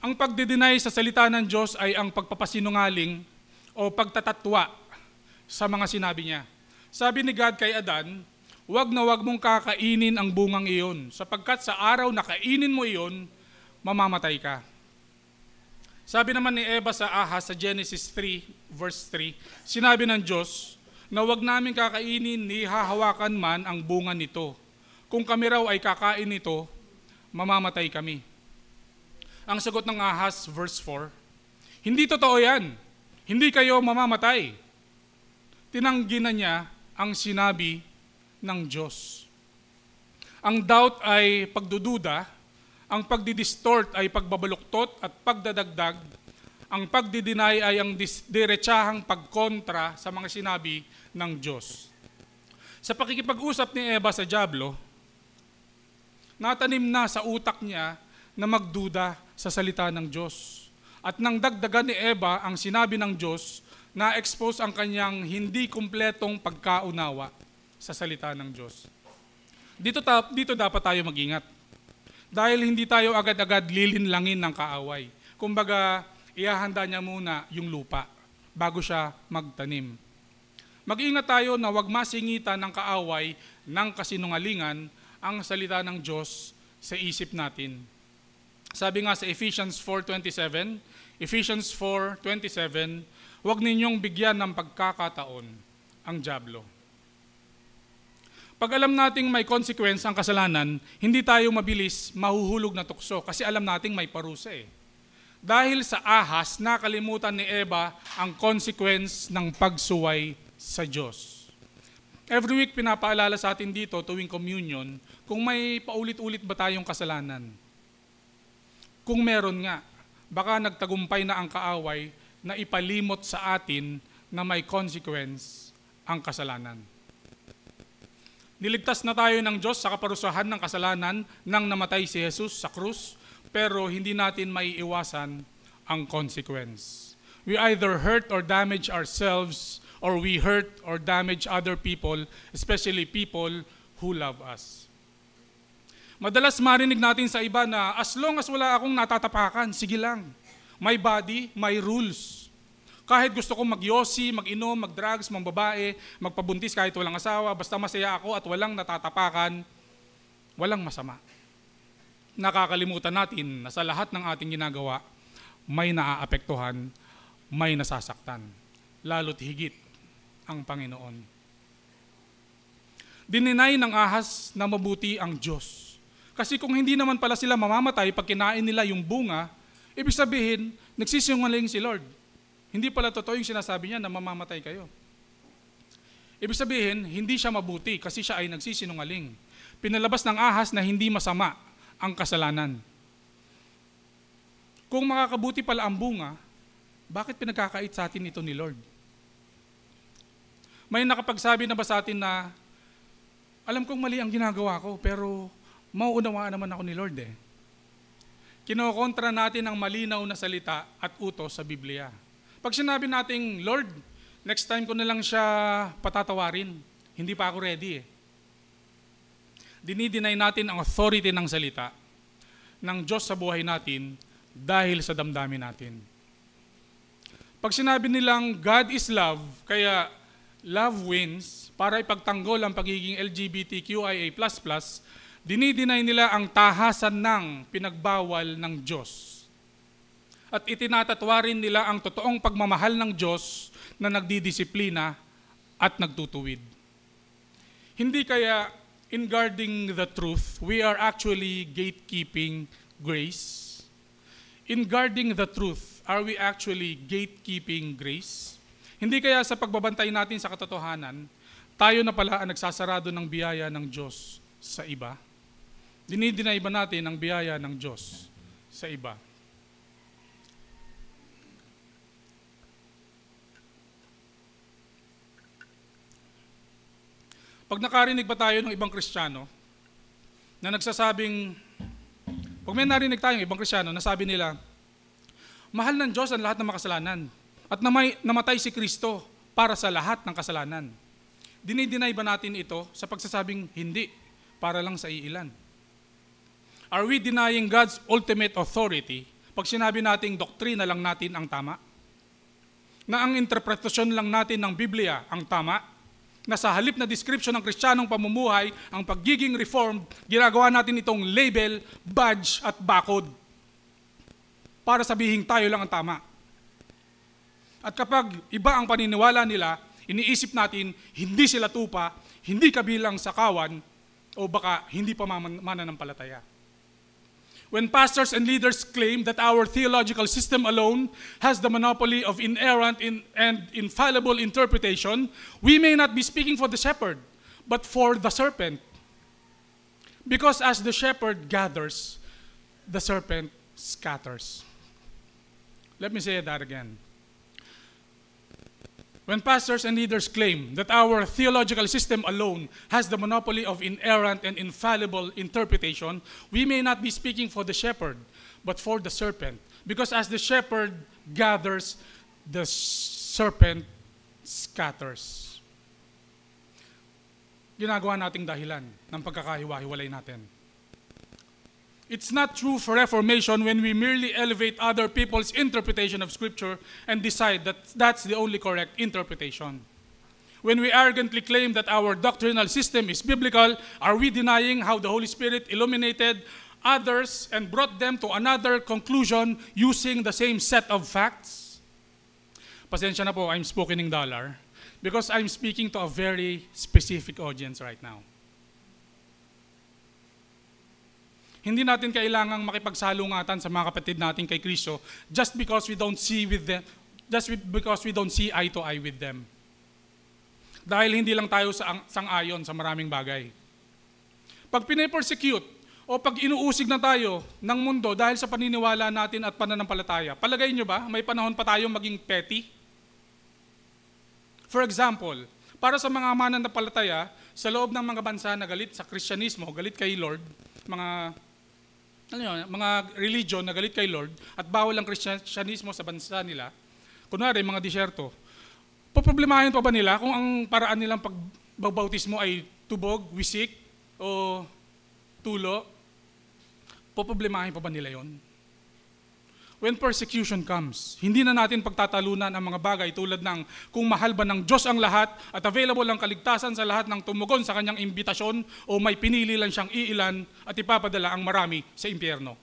F: Ang pagdedeny sa salita ng Diyos ay ang pagpapasinungaling o pagtatatwa sa mga sinabi niya. Sabi ni God kay Adan, wag na wag mong kakainin ang bungang iyon, sapagkat sa araw na kainin mo iyon, mamamatay ka. Sabi naman ni Eva sa Ahas sa Genesis 3, verse 3, sinabi ng Diyos na wag namin kakainin ni hahawakan man ang bunga nito. Kung kami raw ay kakain nito, mamamatay kami. Ang sagot ng Ahas, verse 4, Hindi totoo yan. Hindi kayo mamamatay. Tinanggi na niya ang sinabi ng Diyos. Ang doubt ay pagdududa, ang pagdidistort ay pagbabaluktot at pagdadagdag, ang pagdideny ay ang diretsahang pagkontra sa mga sinabi ng Diyos. Sa pakikipag-usap ni Eva sa dyablo, natanim na sa utak niya na magduda sa salita ng Diyos. At nang dagdagan ni Eva ang sinabi ng Diyos, na-expose ang kanyang hindi kumpletong pagkaunawa sa salita ng Diyos. Dito dapat tayo mag-ingat. Dahil hindi tayo agad-agad lilinlangin ng kaaway. Kumbaga, ihahanda niya muna yung lupa bago siya magtanim. Mag-ingat tayo na huwag masingitan ng kaaway ng kasinungalingan ang salita ng Diyos sa isip natin. Sabi nga sa Ephesians 4:27, huwag ninyong bigyan ng pagkakataon ang dyablo. Pag alam nating may consequence ang kasalanan, hindi tayo mabilis mahuhulog na tukso kasi alam nating may parusa eh. Dahil sa ahas, nakalimutan ni Eva ang consequence ng pagsuway sa Diyos. Every week pinapaalala sa atin dito tuwing communion kung may paulit-ulit ba tayong kasalanan. Kung meron nga, baka nagtagumpay na ang kaaway na ipalimot sa atin na may consequence ang kasalanan. Niligtas na tayo ng Diyos sa kaparusahan ng kasalanan nang namatay si Jesus sa krus, pero hindi natin maiiwasan ang consequence. We either hurt or damage ourselves, or we hurt or damage other people, especially people who love us. Madalas marinig natin sa iba na as long as wala akong natatapakan, sige lang. My body, my rules. Kahit gusto kong magyosi, mag-inom, mag-drugs, mambabae, magpabuntis kahit walang asawa, basta masaya ako at walang natatapakan, walang masama. Nakakalimutan natin na sa lahat ng ating ginagawa, may naaapektuhan, may nasasaktan. Lalo't higit ang Panginoon. Dininay ng ahas na mabuti ang Diyos. Kasi kung hindi naman pala sila mamamatay pag kinain nila yung bunga, ibig sabihin, nagsisinungaling si Lord. Hindi pala totoo yung sinasabi niya na mamamatay kayo. Ibig sabihin, hindi siya mabuti kasi siya ay nagsisinungaling. Pinalabas ng ahas na hindi masama ang kasalanan. Kung makakabuti pala ang bunga, bakit pinagkakait sa atin ito ni Lord? May nakapagsabi na ba sa atin na, alam kong mali ang ginagawa ko, pero mauunawaan naman ako ni Lord eh. Kinokontra natin ang malinaw na salita at utos sa Biblia. Pag sinabi nating, Lord, next time ko na lang siya patatawarin, hindi pa ako ready eh. Dinideny natin ang authority ng salita ng Diyos sa buhay natin dahil sa damdamin natin. Pag sinabi nilang God is love, kaya love wins, para ipagtanggol ang pagiging LGBTQIA++, dinideny nila ang tahasan ng pinagbawal ng Diyos. At itinatatwarin nila ang totoong pagmamahal ng Diyos na nagdidisiplina at nagtutuwid. Hindi kaya in guarding the truth, we are actually gatekeeping grace? In guarding the truth, are we actually gatekeeping grace? Hindi kaya sa pagbabantay natin sa katotohanan, tayo na pala ang nagsasarado ng biyaya ng Diyos sa iba? Dinideny ba natin ang biyaya ng Diyos sa iba? Pag nakarinig ba tayo ng ibang Kristiyano na nagsasabing, pag may narinig tayong ibang Kristiyano na sabi nila, mahal ng Diyos ang lahat ng makasalanan at namatay si Kristo para sa lahat ng kasalanan. Dinideny ba natin ito sa pagsasabing hindi, para lang sa iilan? Are we denying God's ultimate authority pag sinabi nating doktrina lang natin ang tama? Na ang interpretasyon lang natin ng Biblia ang tama? Na sa halip na description ng Kristiyanong pamumuhay, ang pagiging reformed, ginagawa natin itong label, badge at bakod para sabihin tayo lang ang tama. At kapag iba ang paniniwala nila, iniisip natin, hindi sila tupa, hindi kabilang sa kawan, o baka hindi pa mananampalataya. When pastors and leaders claim that our theological system alone has the monopoly of inerrant and infallible interpretation, we may not be speaking for the shepherd, but for the serpent. Because as the shepherd gathers, the serpent scatters. Let me say that again. When pastors and leaders claim that our theological system alone has the monopoly of inerrant and infallible interpretation, we may not be speaking for the shepherd, but for the serpent. Because as the shepherd gathers, the serpent scatters. Ginagawa nating dahilan ng pagkakahiwa-hiwalay natin. It's not true for Reformation when we merely elevate other people's interpretation of Scripture and decide that that's the only correct interpretation. When we arrogantly claim that our doctrinal system is biblical, are we denying how the Holy Spirit illuminated others and brought them to another conclusion using the same set of facts? Pasensya na po, I'm speaking in dollar because I'm speaking to a very specific audience right now. Hindi natin kailangang makipagsalungatan sa mga kapatid natin kay Kristo just because we don't see eye to eye with them. Dahil hindi lang tayo sang-ayon sa maraming bagay. Pag pine-persecute o pag inuusig na tayo ng mundo dahil sa paniniwala natin at pananampalataya, palagay nyo ba may panahon pa tayong maging petty? For example, para sa mga mananampalataya sa loob ng mga bansa na galit sa Kristyanismo, galit kay Lord, mga religion na galit kay Lord at bawal ang Kristyanismo sa bansa nila, kunwari mga disyerto, poproblemahin pa ba nila kung ang paraan nilang pagbabautismo ay tubog, wisik, o tulo? Poproblemahin pa ba nila yon? When persecution comes, hindi na natin pagtatalunan ang mga bagay tulad ng kung mahal ba ng Diyos ang lahat at available ang kaligtasan sa lahat ng tumugon sa kanyang imbitasyon o may pinili lang siyang iilan at ipapadala ang marami sa impyerno.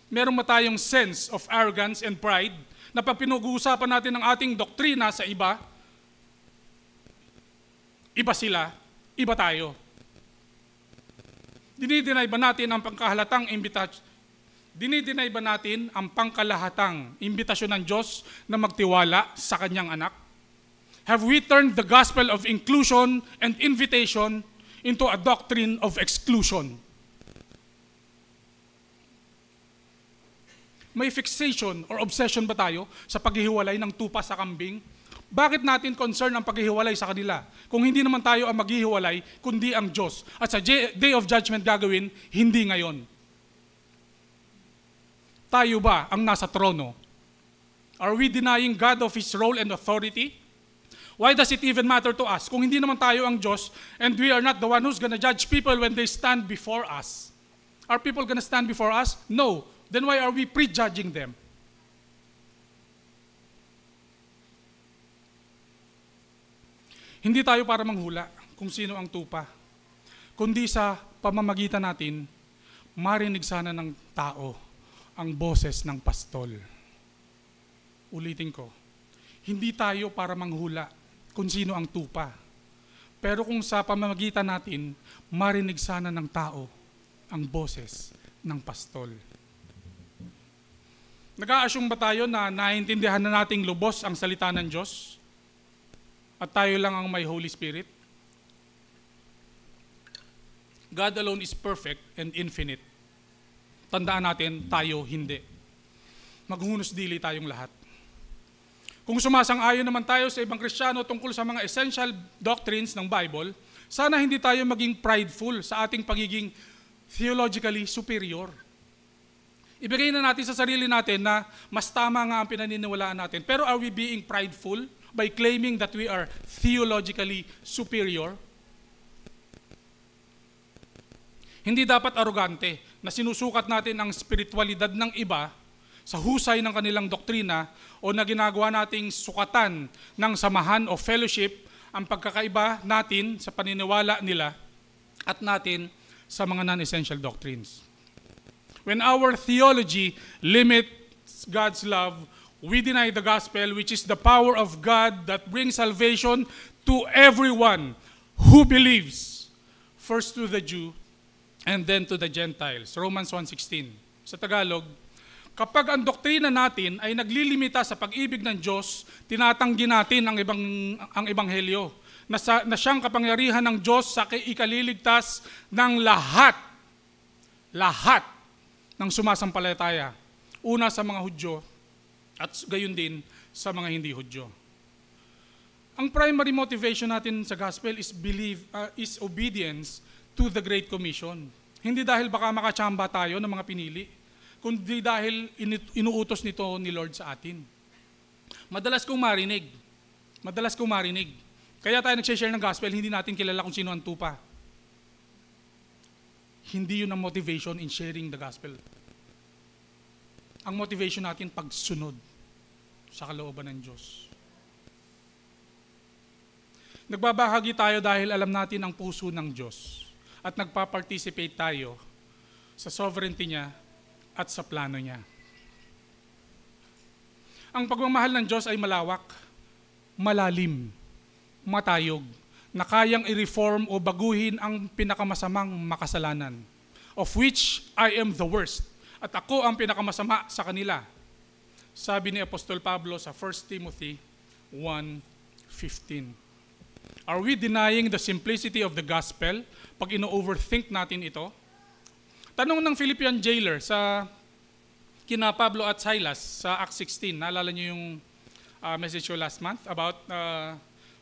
F: Meron ba tayong sense of arrogance and pride na pag pinag-uusapan natin ang ating doktrina sa iba, iba sila, iba tayo. Dinideny ba natin ang Dinideny ba natin ang pangkalahatang imbitasyon ng Diyos na magtiwala sa kanyang anak? Have we turned the gospel of inclusion and invitation into a doctrine of exclusion? May fixation or obsession ba tayo sa paghihiwalay ng tupa sa kambing? Bakit natin concern ang paghihiwalay sa kanila? Kung hindi naman tayo ang maghihiwalay, kundi ang Diyos. At sa day of judgment gagawin, hindi ngayon. Tayo ba ang nasa trono? Are we denying God of His role and authority? Why does it even matter to us kung hindi naman tayo ang Diyos and we are not the one who's gonna judge people when they stand before us? Are people gonna stand before us? No. Then why are we prejudging them? Hindi tayo para manghula kung sino ang tupa, kundi sa pamamagitan natin, marinig sana ng tao ang boses ng pastol. Ulitin ko, hindi tayo para manghula kung sino ang tupa. Pero kung sa pamamagitan natin, marinig sana ng tao ang boses ng pastol. Nag-a-assume ba tayo na naiintindihan na nating lubos ang salita ng Diyos? At tayo lang ang may Holy Spirit? God alone is perfect and infinite. Tandaan natin, tayo hindi. Maghunos dili tayong lahat. Kung sumasang-ayon naman tayo sa ibang Kristiyano tungkol sa mga essential doctrines ng Bible, sana hindi tayo maging prideful sa ating pagiging theologically superior. Ibigay na natin sa sarili natin na mas tama nga ang pinaniniwalaan natin. Pero are we being prideful by claiming that we are theologically superior? Hindi dapat arogante na sinusukat natin ang spiritualidad ng iba sa husay ng kanilang doktrina o na ginagawa nating sukatan ng samahan o fellowship ang pagkakaiba natin sa paniniwala nila at natin sa mga non-essential doctrines. When our theology limits God's love, we deny the gospel, which is the power of God that brings salvation to everyone who believes, first to the Jew and then to the Gentiles. Romans 1:16. Sa Tagalog, kapag ang doktrina natin ay naglilimita sa pag-ibig ng Diyos, tinatanggi natin ang ebanghelyo na siyang kapangyarihan ng Diyos sa ikaliligtas ng lahat ng sumasampalataya. Una sa mga Hudyo at gayon din sa mga hindi Hudyo. Ang primary motivation natin sa gospel is obedience to the Great Commission. Hindi dahil baka makachamba tayo ng mga pinili, kundi dahil inuutos nito ni Lord sa atin. Madalas kong marinig. Kaya tayo nag-share ng gospel, hindi natin kilala kung sino ang tupa. Hindi yun ang motivation in sharing the gospel. Ang motivation natin pagsunod sa kalooban ng Diyos. Nagbabahagi tayo dahil alam natin ang puso ng Diyos at nagpa-participate tayo sa sovereignty niya at sa plano niya. Ang pagmamahal ng Diyos ay malawak, malalim, matayog, na kayang i-reform o baguhin ang pinakamasamang makasalanan, of which I am the worst, at ako ang pinakamasama sa kanila. Sabi ni Apostol Pablo sa 1 Timothy 1:15. Are we denying the simplicity of the gospel pag ino-overthink natin ito? Tanong ng Philippian jailer sa kina Pablo at Silas sa Acts 16. Naalala niyo yung message ko last month about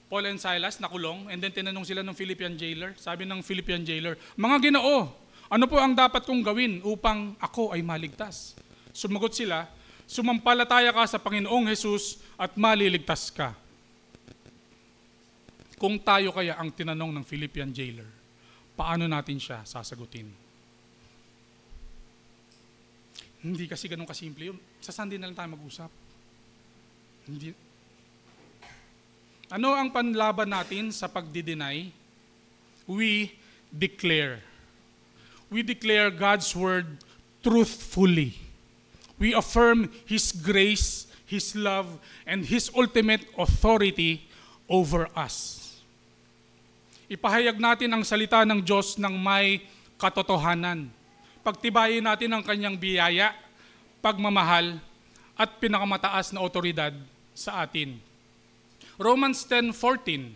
F: Paul and Silas nakulong, and then tinanong sila ng Philippian jailer. Sabi ng Philippian jailer, "Mga Ginoo, ano po ang dapat kong gawin upang ako ay maligtas?" Sumagot sila, "Sumampalataya ka sa Panginoong Jesus at maliligtas ka." Kung tayo kaya ang tinanong ng Philippian jailer, paano natin siya sasagutin? Hindi kasi ganun kasimple yun. Sa Sunday na lang tayo mag-usap. Hindi. Ano ang panlaban natin sa pagdi-deny? We declare God's word truthfully. We affirm His grace, His love, and His ultimate authority over us. Ipahayag natin ang salita ng Diyos ng may katotohanan. Pagtibayin natin ang kanyang biyaya, pagmamahal, at pinakamataas na otoridad sa atin. Romans 10:14.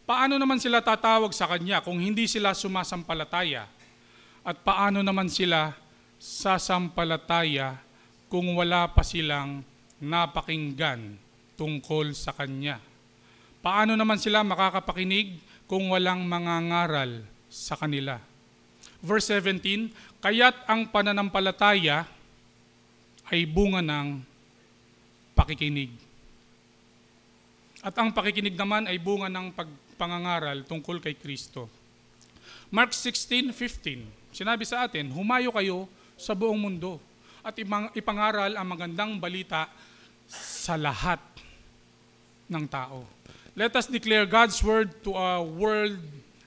F: Paano naman sila tatawag sa Kanya kung hindi sila sumasampalataya? At paano naman sila sasampalataya kung wala pa silang napakinggan tungkol sa Kanya? Paano naman sila makakapakinig kung walang mangangaral sa kanila? Verse 17, kaya't ang pananampalataya ay bunga ng pakikinig. At ang pakikinig naman ay bunga ng pagpangangaral tungkol kay Kristo. Mark 16:15, sinabi sa atin, humayo kayo sa buong mundo at ipangaral ang magandang balita sa lahat ng tao. Let us declare God's word to a world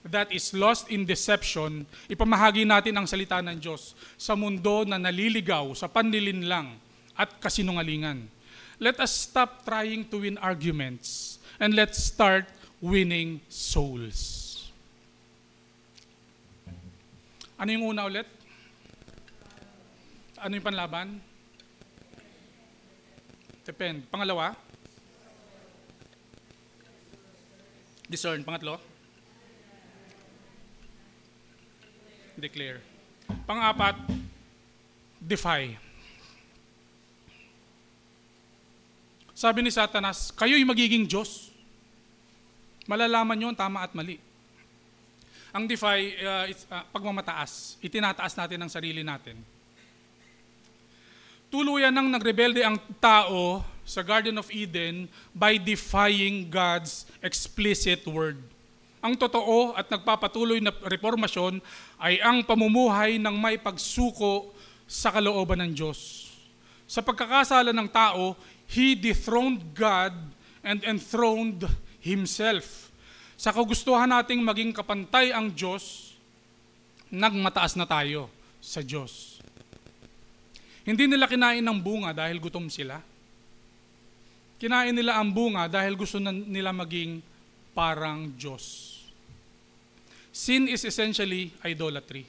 F: that is lost in deception. Ipamahagi natin ang salita ng Diyos sa mundo na naliligaw sa panlilinlang at kasinungalingan. Let us stop trying to win arguments and let's start winning souls. Ano yung una ulit? Ano yung panlaban? Depend. Pangalawa? Discern. Pangatlo? Declare. Pang-apat, defy. Sabi ni Satanas, kayo'y magiging Diyos. Malalaman nyo ang tama at mali. Ang defy, pagmamataas. Itinataas natin ang sarili natin. Tuluyan nang nagrebelde ang tao sa Garden of Eden by defying God's explicit word. Ang totoo at nagpapatuloy na reformasyon ay ang pamumuhay ng may pagsuko sa kalooban ng Diyos. Sa pagkakasala ng tao, he dethroned God and enthroned himself. Sa kagustuhan nating maging kapantay ang Diyos, nagmataas na tayo sa Diyos. Hindi nila kinain ng bunga dahil gutom sila. Kinain nila ang bunga dahil gusto nila maging parang Diyos. Sin is essentially idolatry.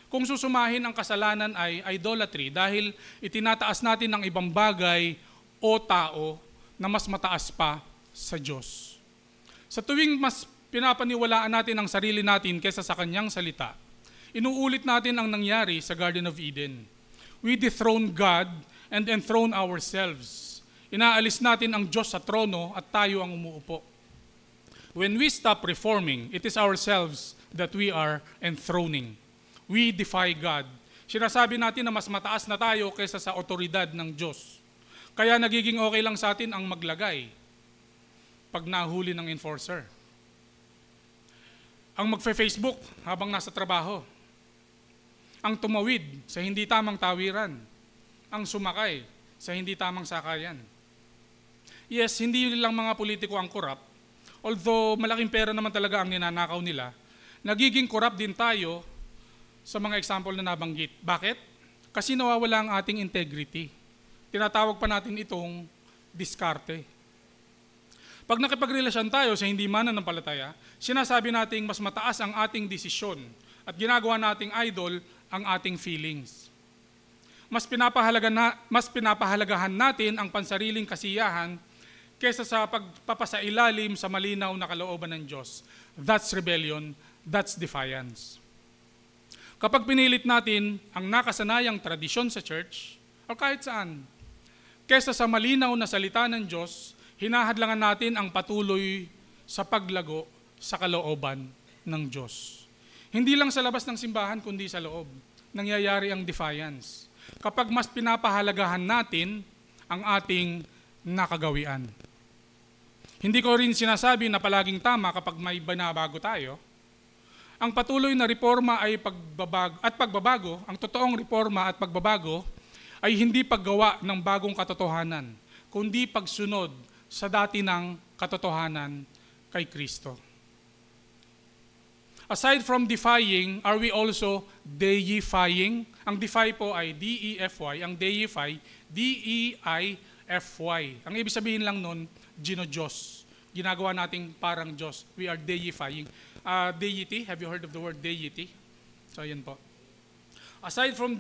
F: Kung susumahin ang kasalanan ay idolatry dahil itinataas natin ng ibang bagay o tao na mas mataas pa sa Diyos. Sa tuwing mas pinapaniwalaan natin ang sarili natin kaysa sa Kanyang salita, inuulit natin ang nangyari sa Garden of Eden. We dethrone God and enthrone ourselves. Inaalis natin ang Diyos sa trono at tayo ang umuupo. When we stop reforming, it is ourselves that we are enthroning. We defy God. Sinasabi natin na mas mataas na tayo kaysa sa otoridad ng Diyos. Kaya nagiging okay lang sa atin ang maglagay pag nahuli ng enforcer. Ang magfe-Facebook habang nasa trabaho. Ang tumawid sa hindi tamang tawiran. Ang sumakay sa hindi tamang sakayan. Yes, hindi lang mga politiko ang corrupt. Although malaking pera naman talaga ang ninanakaw nila, nagiging corrupt din tayo sa mga example na nabanggit. Bakit? Kasi nawawala ang ating integrity. Tinatawag pa natin itong diskarte. Pag nakipagrelasyon tayo sa hindi mananampalataya, sinasabi nating mas mataas ang ating desisyon at ginagawa nating idol ang ating feelings. Mas pinapahalagahan natin ang pansariling kasiyahan kaysa sa pagpapasailalim sa malinaw na kalooban ng Diyos. That's rebellion, that's defiance. Kapag pinilit natin ang nakasanayang tradisyon sa church o kahit saan, kaysa sa malinaw na salita ng Diyos, hinahadlangan natin ang patuloy sa paglago sa kalooban ng Diyos. Hindi lang sa labas ng simbahan, kundi sa loob. Nangyayari ang defiance. Kapag mas pinapahalagahan natin ang ating nakagawian. Hindi ko rin sinasabi na palaging tama kapag may binabago tayo. Ang patuloy na reforma ay pagbabago, ang totoong reforma at pagbabago ay hindi paggawa ng bagong katotohanan, kundi pagsunod sa dati ng katotohanan kay Kristo. Aside from defying, are we also deifying? Ang defy po ay D-E-F-Y, ang deify, D-E-I-F-Y. Ang ibig sabihin lang nun, Gino-Diyos. Ginagawa nating parang Diyos. We are deifying. Deity, have you heard of the word deity? So, yan po. Aside from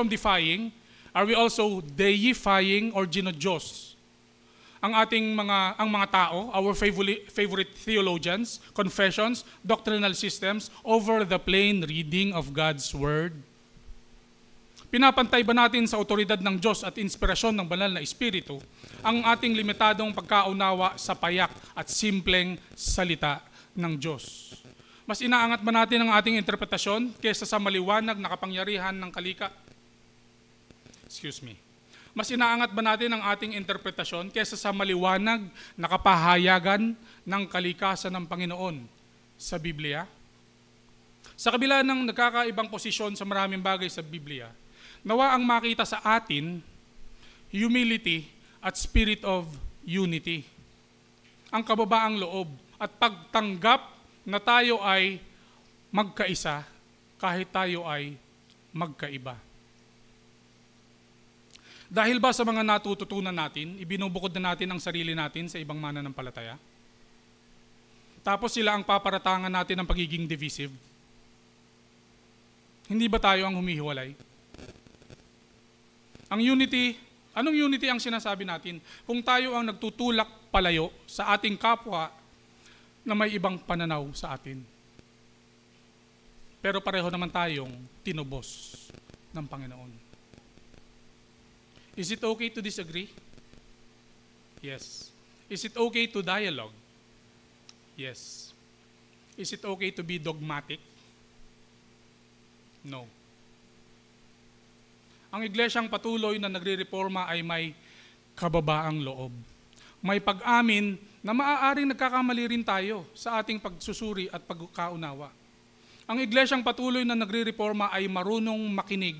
F: defying, are we also deifying or Gino-Diyos? Ang mga tao, our favorite theologians, confessions, doctrinal systems, over the plain reading of God's Word. Pinapantay ba natin sa otoridad ng Diyos at inspirasyon ng banal na Espiritu ang ating limitadong pagkaunawa sa payak at simpleng salita ng Diyos? Mas inaangat ba natin ang ating interpretasyon kaysa sa maliwanag na kapangyarihan ng kalika? Mas inaangat ba natin ang ating interpretasyon kaysa sa maliwanag na kapahayagan ng kalikasan ng Panginoon sa Biblia? Sa kabila ng nagkakaibang posisyon sa maraming bagay sa Biblia, nawa ang makita sa atin humility at spirit of unity. Ang kababaang loob at pagtanggap na tayo ay magkaisa kahit tayo ay magkaiba. Dahil ba sa mga natututunan natin, ibinubukod na natin ang sarili natin sa ibang mananampalataya? Tapos sila ang paparatangan natin ng pagiging divisive? Hindi ba tayo ang humihiwalay? Ang unity, anong unity ang sinasabi natin? Kung tayo ang nagtutulak palayo sa ating kapwa na may ibang pananaw sa atin. Pero pareho naman tayong tinubos ng Panginoon. Is it okay to disagree? Yes. Is it okay to dialogue? Yes. Is it okay to be dogmatic? No. Ang iglesyang patuloy na nagre-reforma ay may kababaang loob. May pag-amin na maaaring nagkakamali rin tayo sa ating pagsusuri at pagkaunawa. Ang iglesyang patuloy na nagre-reforma ay marunong makinig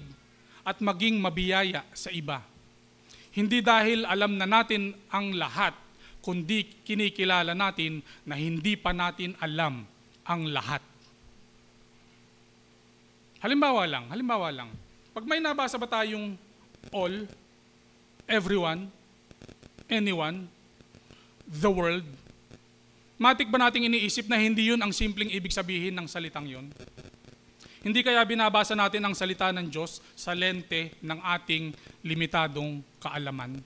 F: at maging mabiyaya sa iba. Hindi dahil alam na natin ang lahat, kundi kinikilala natin na hindi pa natin alam ang lahat. Halimbawa lang, pag may nabasa ba tayong all, everyone, anyone, the world, Matik ba nating iniisip na hindi yun ang simpleng ibig sabihin ng salitang yun? Hindi kaya binabasa natin ang salita ng Diyos sa lente ng ating limitadong kaalaman?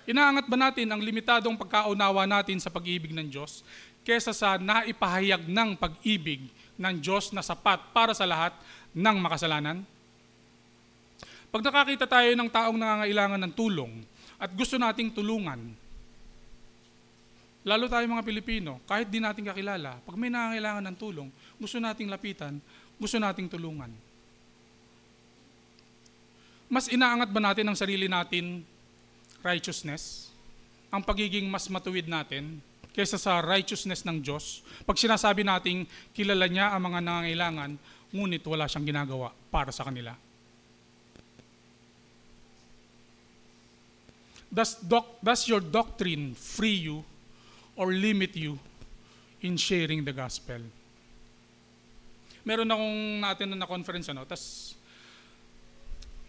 F: Inaangat ba natin ang limitadong pagkaunawa natin sa pag-ibig ng Diyos kesa sa naipahayag ng pag-ibig ng Diyos na sapat para sa lahat ng makasalanan? Pag nakakita tayo ng taong nangangailangan ng tulong at gusto nating tulungan, lalo tayo mga Pilipino, kahit di natin kakilala, pag may nangangailangan ng tulong, gusto nating lapitan, gusto nating tulungan. Mas inaangat ba natin ang sarili natin righteousness, ang pagiging mas matuwid natin kaysa sa righteousness ng Diyos? Pag sinasabi nating kilala niya ang mga nangangailangan, ngunit wala siyang ginagawa para sa kanila. Does your doctrine free you or limit you in sharing the gospel? Meron akong na-attend na conference, tas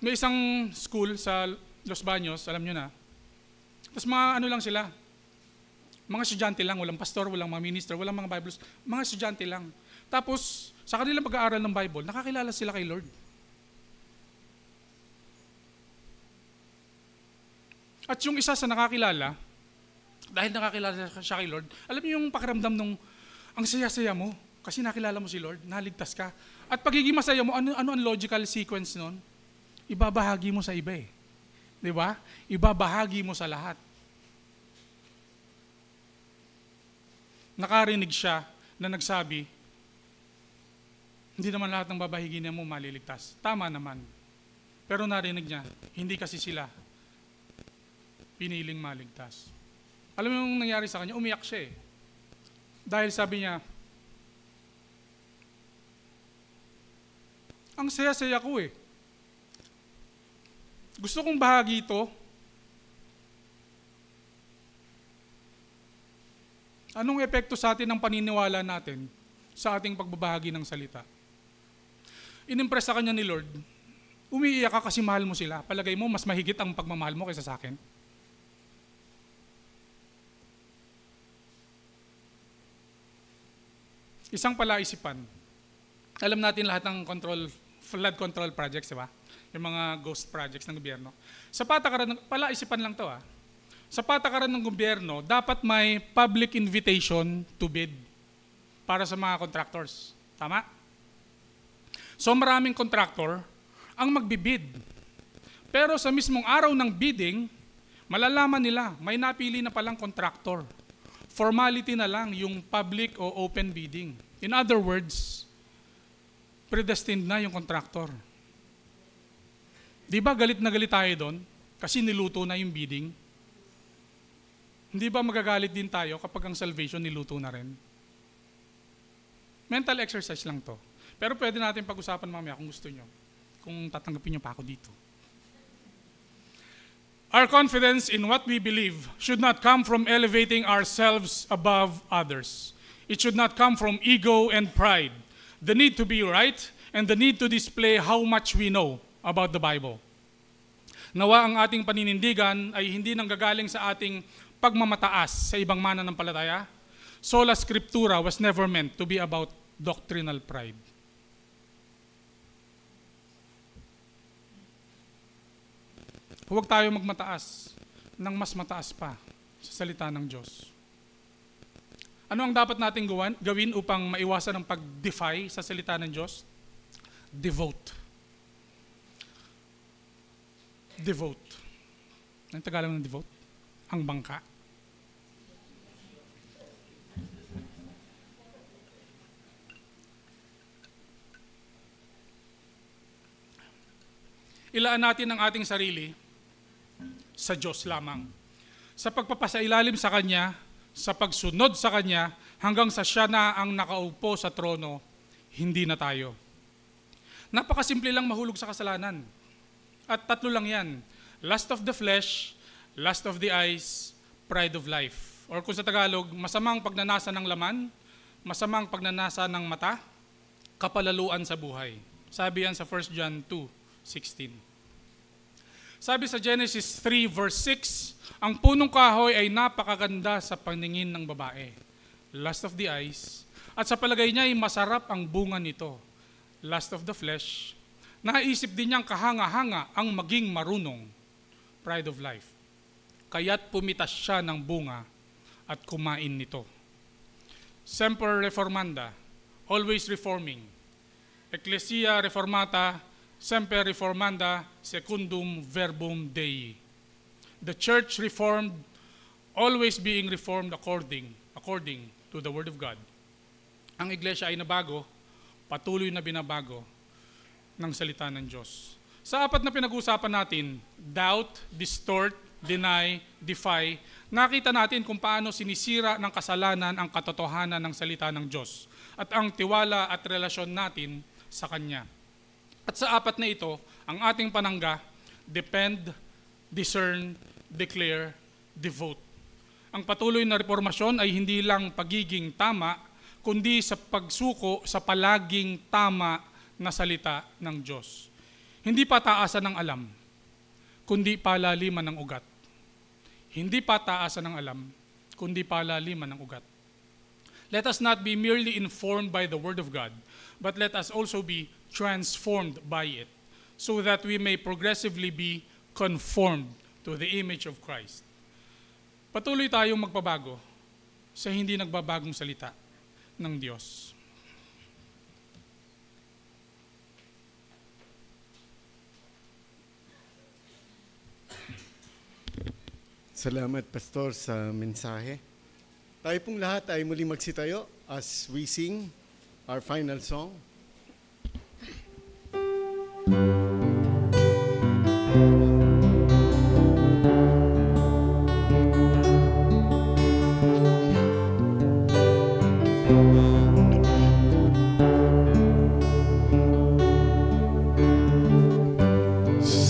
F: may isang school sa Los Baños, alam nyo na. Tapos mga lang sila, mga estudyante lang, walang pastor, walang mga minister, walang mga Bibles, mga estudyante lang. Tapos, sa kanilang pag-aaral ng Bible, nakakilala sila kay Lord. At yung isa sa nakakilala, dahil nakakilala siya kay Lord, alam niyo yung pakiramdam nung ang saya-saya mo, kasi nakilala mo si Lord, naligtas ka. At pagiging masaya mo, ano ang logical sequence nun? Ibabahagi mo sa iba eh. Di ba? Ibabahagi mo sa lahat. Nakarinig siya na nagsabi, hindi naman lahat ng babahigi niya mo maliligtas. Tama naman. Pero narinig niya, hindi kasi sila piniling maligtas. Alam mo yung nangyari sa kanya? Umiyak siya eh. Dahil sabi niya, ang saya-saya ko eh. Gusto kong bahagi ito. Anong epekto sa atin ng paniniwala natin sa ating pagbabahagi ng salita? Inimpress sa kanya ni Lord, umiiyak ka kasi mahal mo sila. Palagay mo, mas mahigit ang pagmamahal mo kaysa sa akin? Isang palaisipan. Alam natin lahat ng flood control projects, di ba? Yung mga ghost projects ng gobyerno. Sa patakaran, palaisipan lang to Sa patakaran ng gobyerno, dapat may public invitation to bid para sa mga contractors. Tama? So maraming contractor ang magbibid. Pero sa mismong araw ng bidding, malalaman nila, may napili na palang contractor. Formality na lang yung public o open bidding. In other words, predestined na yung contractor. Di ba galit na galit tayo doon? Kasi niluto na yung bidding. Hindi ba magagalit din tayo kapag ang salvation niluto na rin? Mental exercise lang to. Pero pwede natin pag-usapan mamaya kung gusto nyo. Kung tatanggapin nyo pa ako dito. Our confidence in what we believe should not come from elevating ourselves above others. It should not come from ego and pride. The need to be right and the need to display how much we know about the Bible. Nawa ang ating paninindigan ay hindi nanggagaling sa ating pagmamataas sa ibang mananampalataya. Sola Scriptura was never meant to be about doctrinal pride. Huwag tayo magmataas ng mas mataas pa sa salita ng Diyos. Ano ang dapat nating gawin upang maiwasan ang pag-defy sa salita ng Diyos? Devote. Devote. Ang Tagalog ng devote? Ang bangka. Ilaan natin ang ating sarili sa Diyos lamang. Sa pagpapasailalim sa Kanya, sa pagsunod sa Kanya, hanggang sa Siya na ang nakaupo sa trono, hindi na tayo. Napakasimple lang mahulog sa kasalanan. At tatlo lang yan. Lust of the flesh, lust of the eyes, pride of life. Or kung sa Tagalog, masamang pagnanasa ng laman, masamang pagnanasa ng mata, kapalaluan sa buhay. Sabi yan sa 1 John 2:16. Sabi sa Genesis 3 verse 6, ang punong kahoy ay napakaganda sa paningin ng babae. Lust of the eyes. At sa palagay niya ay masarap ang bunga nito. Lust of the flesh. Naisip din niyang kahanga-hanga ang maging marunong. Pride of life. Kaya't pumitas siya ng bunga at kumain nito. Semper Reformanda, always reforming. Ecclesia Reformata, Semper Reformanda, Secundum Verbum Dei. The church reformed, always being reformed according to the Word of God. Ang iglesia ay nabago, patuloy na binabago ng salita ng Diyos. Sa apat na pinag-uusapan natin, doubt, distort, deny, defy, nakita natin kung paano sinisira ng kasalanan ang katotohanan ng salita ng Diyos at ang tiwala at relasyon natin sa Kanya. At sa apat na ito, ang ating panangga, depend, discern, declare, devote. Ang patuloy na reformasyon ay hindi lang pagiging tama, kundi sa pagsuko sa palaging tama na salita ng Diyos. Hindi pataasan ng alam, kundi palaliman ng ugat. Hindi pataasan ng alam, kundi palaliman ng ugat. Let us not be merely informed by the Word of God, but let us also be transformed by it, so that we may progressively be conformed to the image of Christ. Patuloy tayong magbabago sa hindi nagbabagong salita ng Diyos.
A: Salamat, Pastor, sa mensahe. Tayo pong lahat ay muling magsitayo as we sing our final song.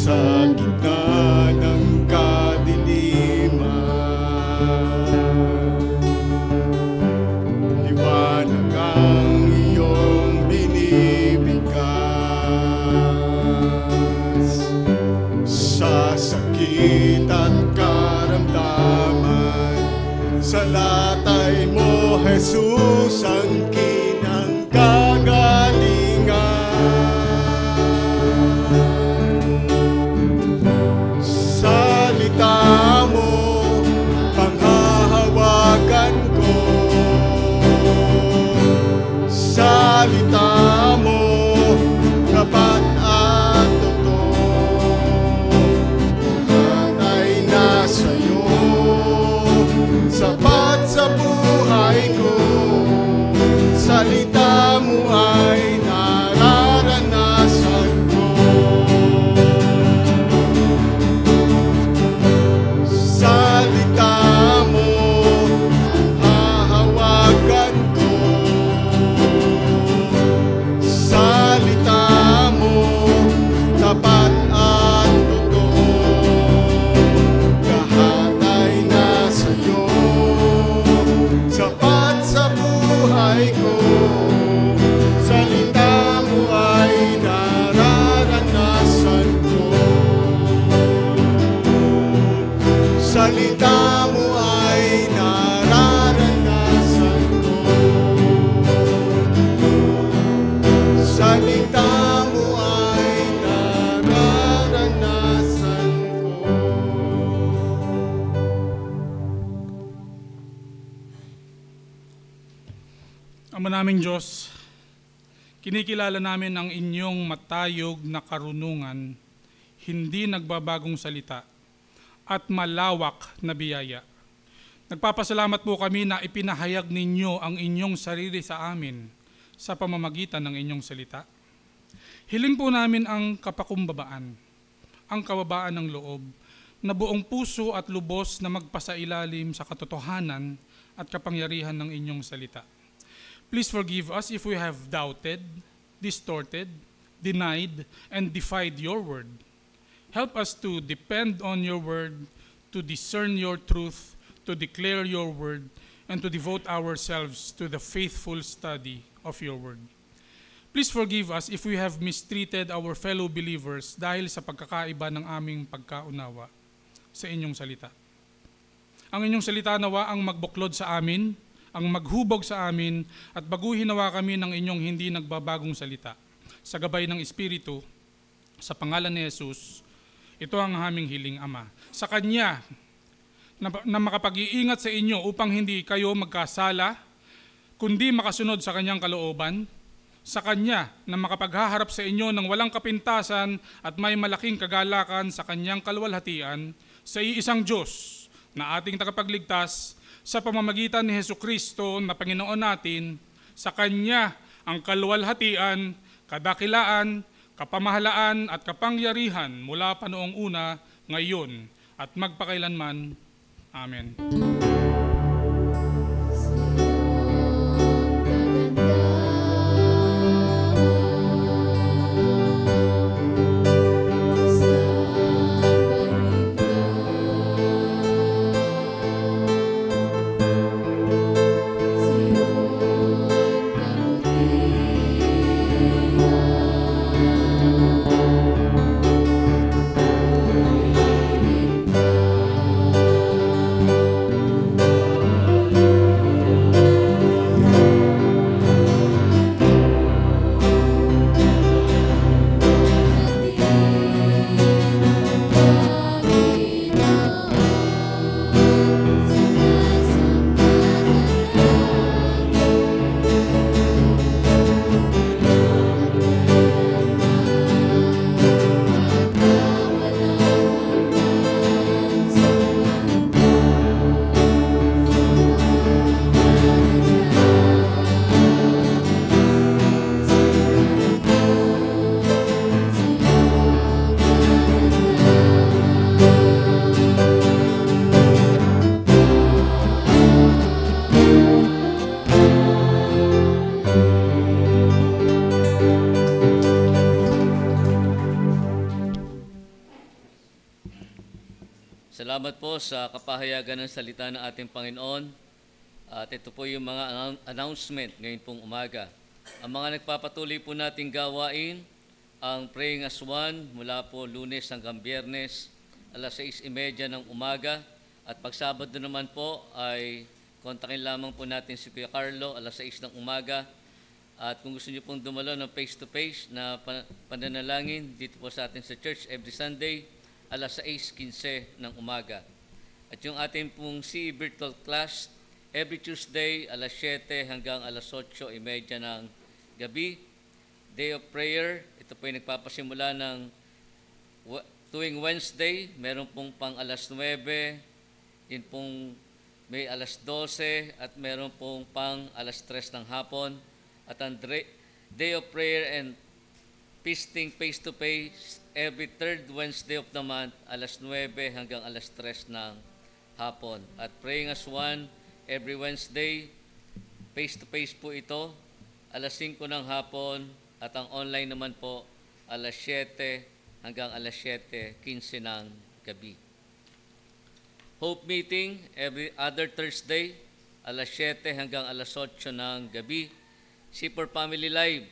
A: Sa gitna ng kadiliman, liwanag ang iyong binibigkas. Sa sakit at karamdaman, sa latay mo, Jesus, ang kinang kagalingan. Salita mo, panghahawakan ko. Salita mo, tapat at totoo. Lahat ay nasa iyo, sapat sa buhay ko. Salita mo ay nararanasan ko. Salita mo, hahawakan ko. Salita mo, tapat at totoo. Lahat ay nasa iyo, sapat sa buhay ko. Salita mo ay nararanasan ko. Salita mo ay nararanasan ko. Salita mo ay nararanasan ko.
F: Ama naming Diyos, kinikilala namin ang inyong matayog na karunungan, hindi nagbabagong salita, at malawak na biyaya. Nagpapasalamat po kami na ipinahayag ninyo ang inyong sarili sa amin sa pamamagitan ng inyong salita. Hiling po namin ang kapakumbabaan, ang kababaan ng loob, na buong puso at lubos na magpasailalim sa katotohanan at kapangyarihan ng inyong salita. Please forgive us if we have doubted, distorted, denied, and defied your word. Help us to depend on your word, to discern your truth, to declare your word, and to devote ourselves to the faithful study of your word. Please forgive us if we have mistreated our fellow believers dahil sa pagkakaiba ng aming pagkaunawa sa inyong salita. Ang inyong salita nawa ang magbuklod sa amin, ang maghubog sa amin, at baguhin nawa kami ng inyong hindi nagbabagong salita. Sa gabay ng Espiritu, sa pangalan ni Jesus, ito ang aming hiling, Ama. Sa Kanya, na makapag-iingat sa inyo upang hindi kayo magkasala, kundi makasunod sa Kanyang kalooban, sa Kanya na makapaghaharap sa inyo ng walang kapintasan at may malaking kagalakan sa Kanyang kalwalhatian, sa iisang Diyos na ating tagapagligtas, sa pamamagitan ni Hesukristo na Panginoon natin. Sa Kanya ang kalwalhatian, kadakilaan, kapamahalaan at kapangyarihan mula pa noong una, ngayon at magpakailanman. Amen.
G: Salamat po sa kapahayagan ng salita ng ating Panginoon. At ito po yung mga announcement ngayon pong umaga. Ang mga nagpapatuloy po nating gawain, ang Praying as One mula po Lunes hanggang Biyernes, alas 6:30 ng umaga. At pag Sabado naman po ay kontakin lamang po natin si Kuya Carlo, alas 6 ng umaga. At kung gusto niyo pong dumalo ng face-to-face na pananalangin dito po sa atin sa church every Sunday, alas 6:15 ng umaga. At yung ating pong CE virtual class, every Tuesday, alas 7 hanggang alas 8:30 ng gabi. Day of Prayer, ito po yung nagpapasimula ng tuwing Wednesday, meron pong pang alas 9, yun pong may alas 12, at meron pong pang alas 3 ng hapon. At ang Day of Prayer and Feasting face-to-face, every third Wednesday of the month, alas 9 hanggang alas 3 ng hapon. At Praying as One, every Wednesday, face-to-face po ito, alas 5 ng hapon, at ang online naman po, alas 7 hanggang alas 7:15 ng gabi. Hope Meeting, every other Thursday, alas 7 hanggang alas 8 ng gabi. Sipor Family Live,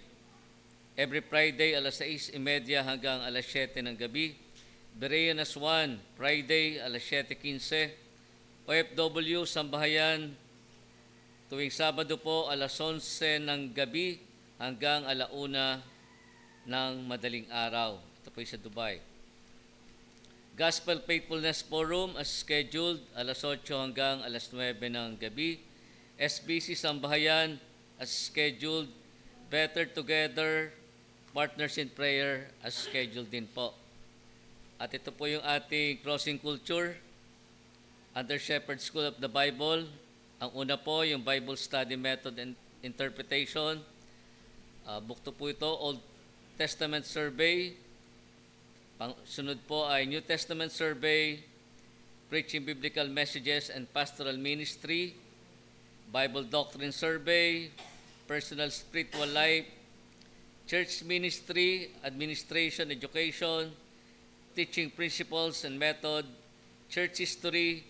G: every Friday, alas 6:30 hanggang alas 7 ng gabi. Berean as One, Friday, alas 7:15. OFW, Sambahayan, tuwing Sabado po, alas 11 ng gabi hanggang alauna ng madaling araw. Ito po sa Dubai. Gospel Faithfulness Forum, as scheduled, alas 8 hanggang alas 9 ng gabi. SBC Sambahayan, as scheduled. Better Together, Partners in Prayer, as scheduled din po. At ito po yung ating crossing culture under Shepherd School of the Bible. Ang una po, yung Bible Study Method and Interpretation. Book 2 po ito, Old Testament Survey. Sunod po ay New Testament Survey, Preaching Biblical Messages and Pastoral Ministry, Bible Doctrine Survey, Personal Spiritual Life, Church Ministry, Administration, Education, Teaching Principles and Method, Church History,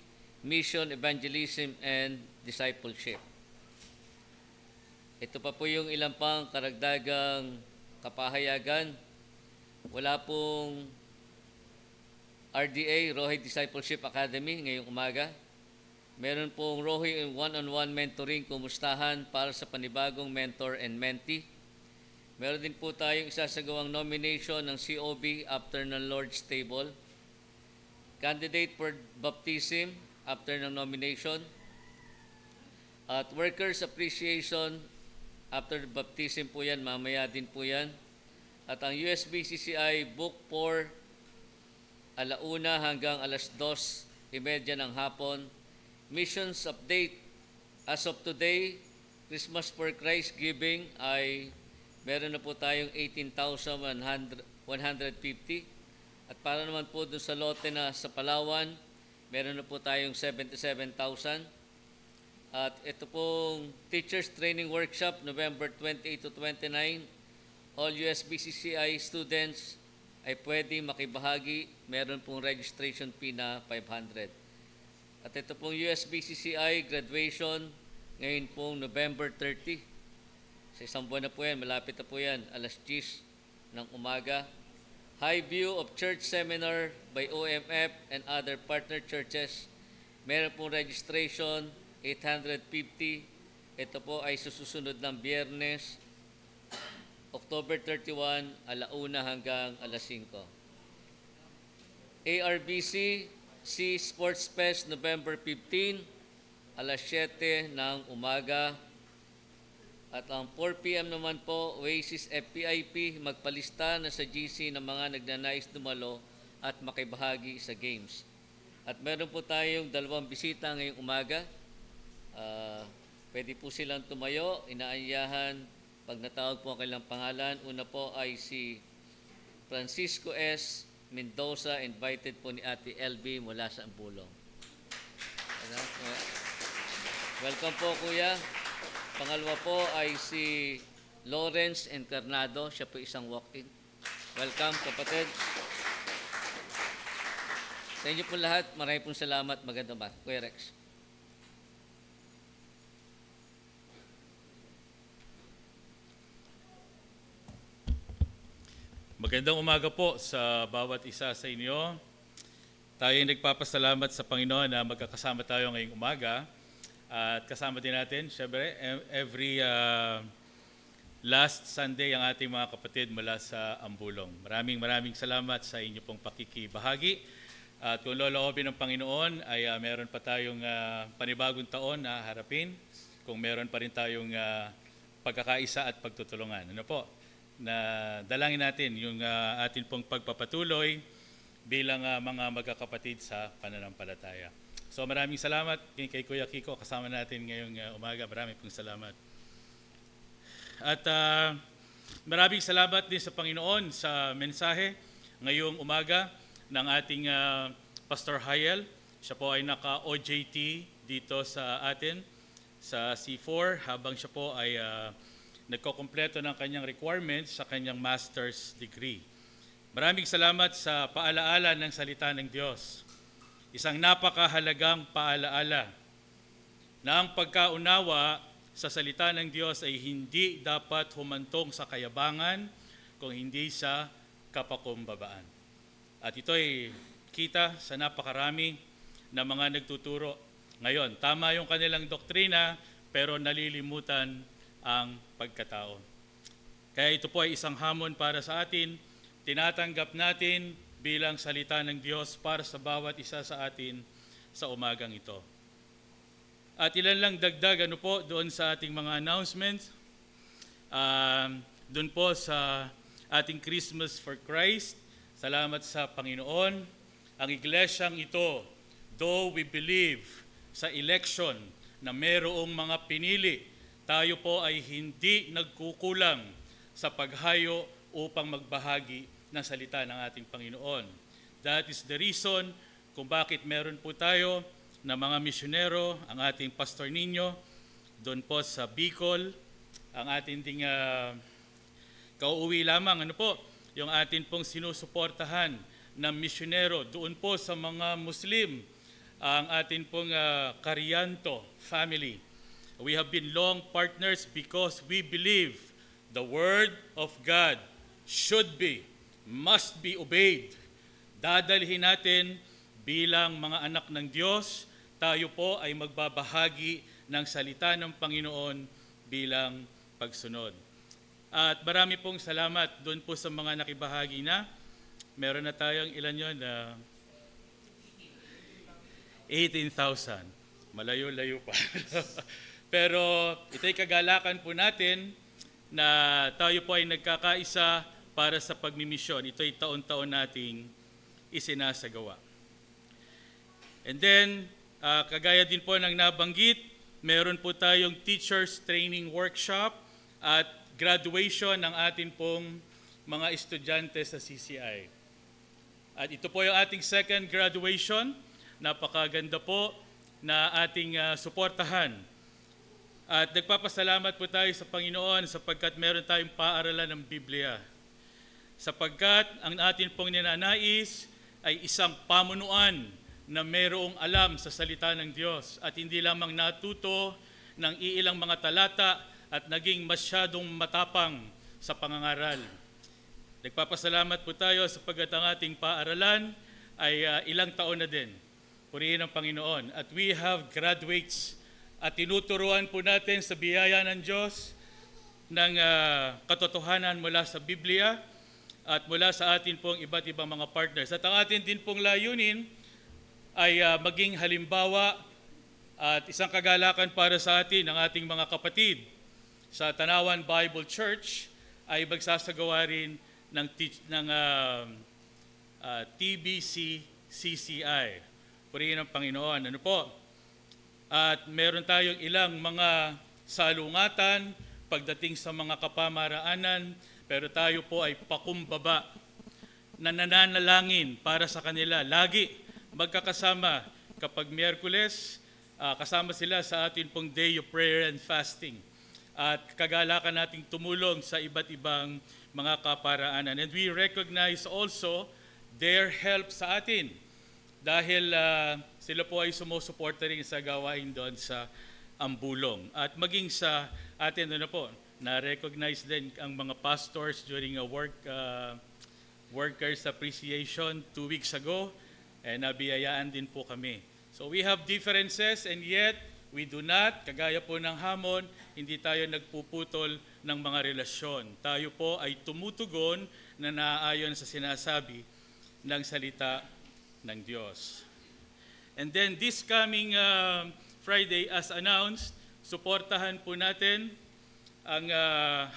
G: Mission, Evangelism, and Discipleship. Ito pa po yung ilang pang karagdagang kapahayagan. Wala pong RDA, Rohi Discipleship Academy, ngayong umaga. Meron pong Rohi one-on-one mentoring, kumustahan para sa panibagong mentor and mentee. Meron din po tayong isasagawang nomination ng COB after ng Lord's Table. Candidate for baptism after ng nomination. At workers appreciation after the baptism po yan, mamaya din po yan. At ang USBCCI Book 4, 1:00 hanggang 2:30 ng hapon. Missions update. As of today, Christmas for Christ giving ay meron na po tayong 18,150. At para naman po dun sa lote na sa Palawan, meron na po tayong 77,000. At ito pong Teachers Training Workshop, November 28 to 29. All USBCCI students ay pwede makibahagi. Meron pong registration fee na 500. At ito pong USBCCI graduation, ngayon pong November 30. Sa isang buwan na po yan, malapit na po yan, 10:00 ng umaga. High View of Church Seminar by OMF and other partner churches. Meron pong registration, 850. Ito po ay susunod ng Biyernes, October 31, 1:00 hanggang 5:00. ARBC Sea Sports Fest, November 15, 7:00 ng umaga. At ang 4 p.m. naman po, Oasis FPIP, magpalista na sa GC ng mga nagnanais dumalo at makibahagi sa games. At meron po tayong 2 bisita ngayong umaga. Pwede po silang tumayo, inaayahan pag natawag po ang kailang pangalan. Una po ay si Francisco S. Mendoza, invited po ni Ate LB mula sa Ambulong. Welcome po, Kuya. Pangalawa po ay si Lawrence Encarnado, siya po isang walk-in. Welcome, kapatid. Sa inyo po lahat, maraming pong salamat. Magandang ba? Kuya Rex.
H: Magandang umaga po sa bawat isa sa inyo. Tayo ay nagpapasalamat sa Panginoon na magkakasama tayo ngayong umaga. At kasama din natin, syempre, every last Sunday ang ating mga kapatid mula sa Ambulong. Maraming salamat sa inyo pong pakikibahagi. At kung loloobin ng Panginoon ay meron pa tayong panibagong taon na harapin. Kung meron pa rin tayong pagkakaisa at pagtutulungan. Ano po? Na dalangin natin yung atin pong pagpapatuloy bilang mga magkakapatid sa pananampalataya. So maraming salamat kay Kuya Kiko, kasama natin ngayong umaga. Maraming pong salamat. At maraming salamat din sa Panginoon sa mensahe ngayong umaga ng ating Pastor Hayel. Siya po ay naka-OJT dito sa atin sa C4 habang siya po ay nagkokompleto ng kanyang requirements sa kanyang master's degree. Maraming salamat sa paalaala ng salita ng Diyos. Isang napakahalagang paalaala na ang pagkaunawa sa salita ng Diyos ay hindi dapat humantong sa kayabangan kung hindi sa kapakumbabaan. At ito ay kita sa napakarami na mga nagtuturo ngayon. Tama yung kanilang doktrina pero nalilimutan ang pagkatao. Kaya ito po ay isang hamon para sa atin. Tinatanggap natin bilang salita ng Diyos para sa bawat isa sa atin sa umagang ito. At ilan lang dagdag po doon sa ating mga announcements. Doon po sa ating Christmas for Christ. Salamat sa Panginoon. Ang iglesyang ito, though we believe sa election na mayroong mga pinili, tayo po ay hindi nagkukulang sa paghayo upang magbahagi ng salita ng ating Panginoon. That is the reason kung bakit meron po tayo na mga misyonero, ang ating pastor ninyo, doon po sa Bicol, ang ating ding kauuwi lamang, yung ating pong sinusuportahan na misyonero, doon po sa mga Muslim, ang ating pong Carianto family. We have been long partners because we believe the Word of God should be, must be obeyed. Dadalhin natin bilang mga anak ng Diyos, tayo po ay magbabahagi ng salita ng Panginoon bilang pagsunod. At marami pong salamat doon po sa mga nakibahagi na. Meron na tayong ilan yun na 18,000. Malayo-layo pa. Pero ito'y kagalakan po natin na tayo po ay nagkakaisa para sa pagmimisyon. Ito'y taon-taon nating isinasagawa. And then, kagaya din po ng nabanggit, meron po tayong teachers training workshop at graduation ng atin pong mga estudyante sa CCI. At ito po yung ating second graduation. Napakaganda po na ating suportahan. At nagpapasalamat po tayo sa Panginoon sapagkat meron tayong paaralan ng Biblia. Sapagkat ang atin pong ninanais ay isang pamunuan na mayroong alam sa salita ng Diyos at hindi lamang natuto ng iilang mga talata at naging masyadong matapang sa pangangaral. Nagpapasalamat po tayo sapagkat ang ating paaralan ay ilang taon na din. Purihin ang Panginoon. At we have graduates at tinuturuan po natin sa biyaya ng Diyos ng katotohanan mula sa Biblia at mula sa atin pong iba't ibang mga partners. At ang atin din pong layunin ay maging halimbawa at isang kagalakan para sa atin, ang ating mga kapatid sa Tanawan Bible Church ay magsasagawa rin ng TBC CCI. Purihin ang Panginoon. Ano po? At meron tayong ilang mga salungatan pagdating sa mga kapamaraanan, pero tayo po ay pakumbaba na nananalangin para sa kanila. Lagi magkakasama kapag Miyerkules, kasama sila sa atin pong Day of Prayer and Fasting. At kagalakan nating tumulong sa iba't ibang mga kaparaanan. And we recognize also their help sa atin dahil sila po ay sumusuporta rin sa gawain doon sa Ambulong. At maging sa atin na po, na-recognize din ang mga pastors during a workers appreciation 2 weeks ago, and nabiyayaan din po kami. So we have differences and yet we do not, kagaya po ng hamon, hindi tayo nagpuputol ng mga relasyon. Tayo po ay tumutugon na naaayon sa sinasabi ng salita ng Diyos. And then this coming Friday, as announced, suportahan po natin ang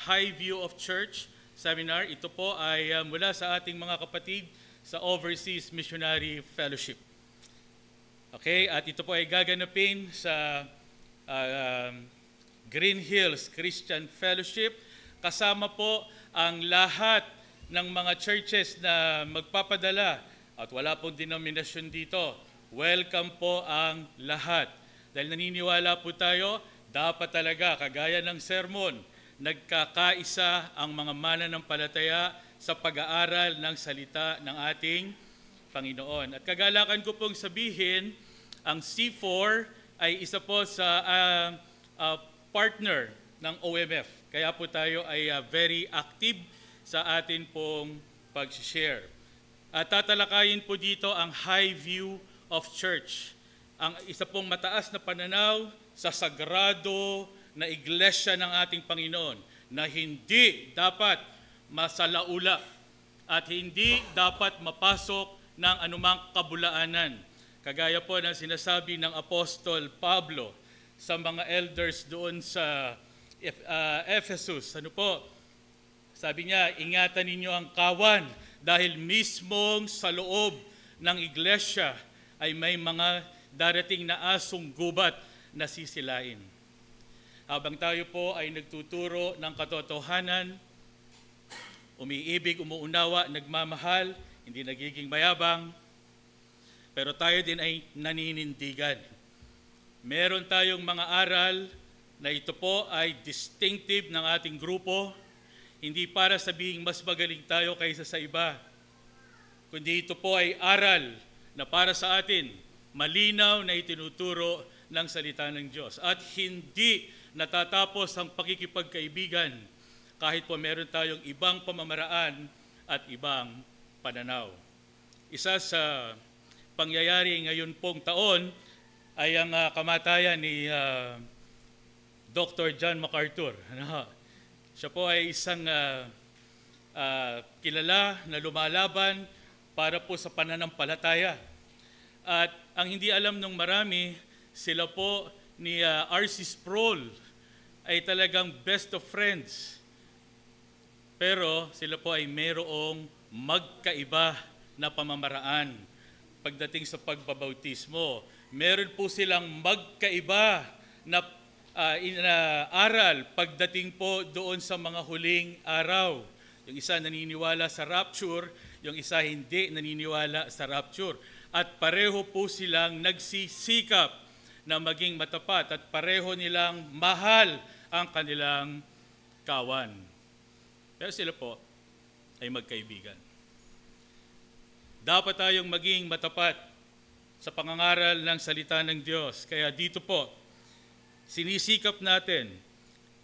H: High View of Church Seminar. Ito po ay mula sa ating mga kapatid sa Overseas Missionary Fellowship. Okay, at ito po ay gaganapin sa Green Hills Christian Fellowship. Kasama po ang lahat ng mga churches na magpapadala at wala pong denominasyon dito. Welcome po ang lahat. Dahil naniniwala po tayo, dapat talaga, kagaya ng sermon, nagkakaisa ang mga mananampalataya sa pag-aaral ng salita ng ating Panginoon. At kagalakan ko pong sabihin, ang C4 ay isa po sa partner ng OMF. Kaya po tayo ay very active sa atin pong pag-share. At tatalakayin po dito ang High View of Church. Ang isa pong mataas na pananaw sa sagrado na iglesia ng ating Panginoon na hindi dapat masalaula at hindi dapat mapasok ng anumang kabulaanan. Kagaya po ng sinasabi ng Apostol Pablo sa mga elders doon sa Ephesus. Ano po? Sabi niya, ingatan ninyo ang kawan dahil mismong sa loob ng iglesia ay may mga darating na asong gubat na sisilain. Habang tayo po ay nagtuturo ng katotohanan, umiibig, umuunawa, nagmamahal, hindi nagiging mayabang, pero tayo din ay naninindigan. Meron tayong mga aral na ito po ay distinctive ng ating grupo, hindi para sabihing mas magaling tayo kaysa sa iba, kundi ito po ay aral na para sa atin, malinaw na itinuturo ng salita ng Diyos. At hindi natatapos ang pakikipagkaibigan kahit po meron tayong ibang pamamaraan at ibang pananaw. Isa sa pangyayari ngayon pong taon ay ang kamatayan ni Dr. John MacArthur. Siya po ay isang kilala na lumalaban para po sa pananampalataya. At ang hindi alam ng marami, sila po ni R.C. Sproul ay talagang best of friends. Pero sila po ay mayroong magkaiba na pamamaraan pagdating sa pagbabautismo. Meron po silang magkaiba na aral pagdating po doon sa mga huling araw. Yung isa naniniwala sa rapture, yung isa hindi naniniwala sa rapture. At pareho po silang nagsisikap na maging matapat at pareho nilang mahal ang kanilang kawan. Pero sila po ay magkaibigan. Dapat tayong maging matapat sa pangangaral ng salita ng Diyos. Kaya dito po, sinisikap natin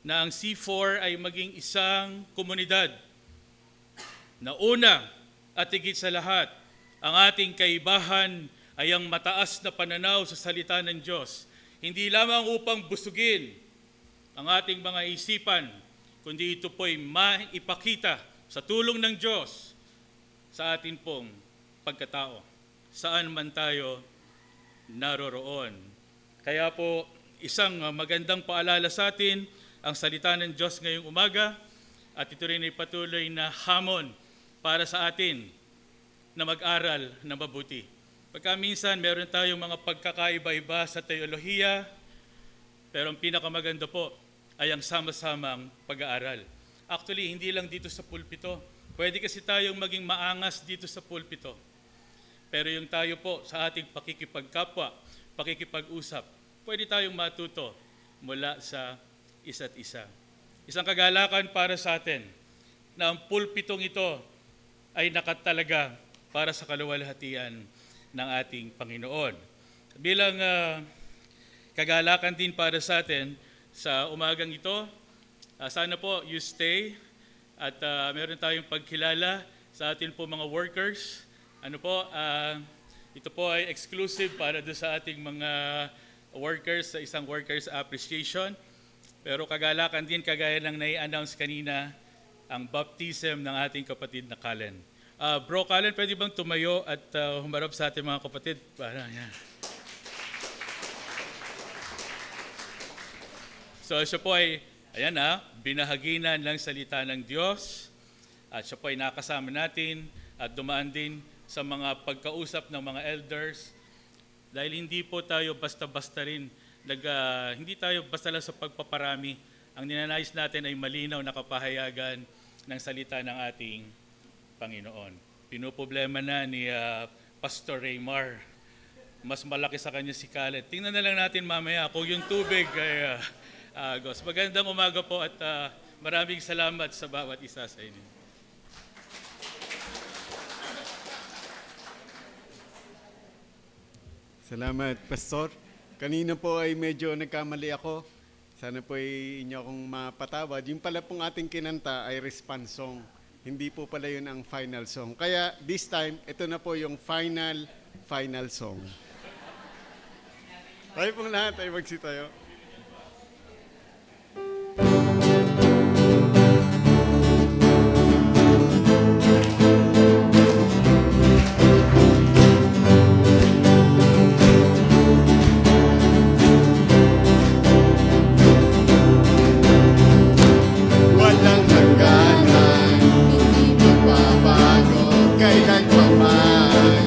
H: na ang C4 ay maging isang komunidad na una at higit sa lahat, ang ating kaibahan ay ang mataas na pananaw sa salita ng Diyos. Hindi lamang upang busugin ang ating mga isipan, kundi ito po'y maipakita sa tulong ng Diyos sa atin pong pagkatao, saan man tayo naroroon. Kaya po, isang magandang paalala sa atin ang salita ng Diyos ngayong umaga, at ito rin ay patuloy na hamon para sa atin na mag-aral na mabuti. Pagka minsan meron tayong mga pagkakaiba-iba sa teolohiya, pero ang pinakamaganda po ay ang sama-samang pag-aaral. Actually, hindi lang dito sa pulpito. Pwede kasi tayong maging maangas dito sa pulpito. Pero yung tayo po sa ating pakikipagkapwa, pakikipag-usap, pwede tayong matuto mula sa isa't isa. Isang kagalakan para sa atin na ang pulpitong ito ay nakatalaga para sa kaluwalhatian ng ating Panginoon. Bilang kagalakan din para sa atin sa umagang ito, sana po you stay at meron tayong pagkilala sa atin po mga workers. Ito po ay exclusive para do sa ating mga workers sa isang workers appreciation. Pero kagalakan din, kagaya ng nai-announce kanina, ang baptism ng ating kapatid na Callen. Bro Callen, pwede bang tumayo at humarap sa ating mga kapatid? Yan. So siya po ay, binahaginan ng salita ng Diyos. At siya po ay nakasama natin at dumaan din sa mga pagkausap ng mga elders. Dahil hindi po tayo basta-basta rin, hindi tayo basta lang sa pagpaparami. Ang ninanais natin ay malinaw na kapahayagan ng salita ng ating Panginoon. Pinoproblema na ni Pastor Raymar. Mas malaki sa kanya si Callen. Tingnan na lang natin mamaya kung yung tubig ay agos. Magandang umaga po at maraming salamat sa bawat isa sa inyo.
A: Salamat, Pastor. Kanina po ay medyo nagkamali ako. Sana po ay inyo akong mapatawad. Yung pala pong ating kinanta ay response song. Hindi po pala yun ang final song. Kaya this time, ito na po yung final song. Tayo pong lahat ay magsitayo.
I: Kailan pa man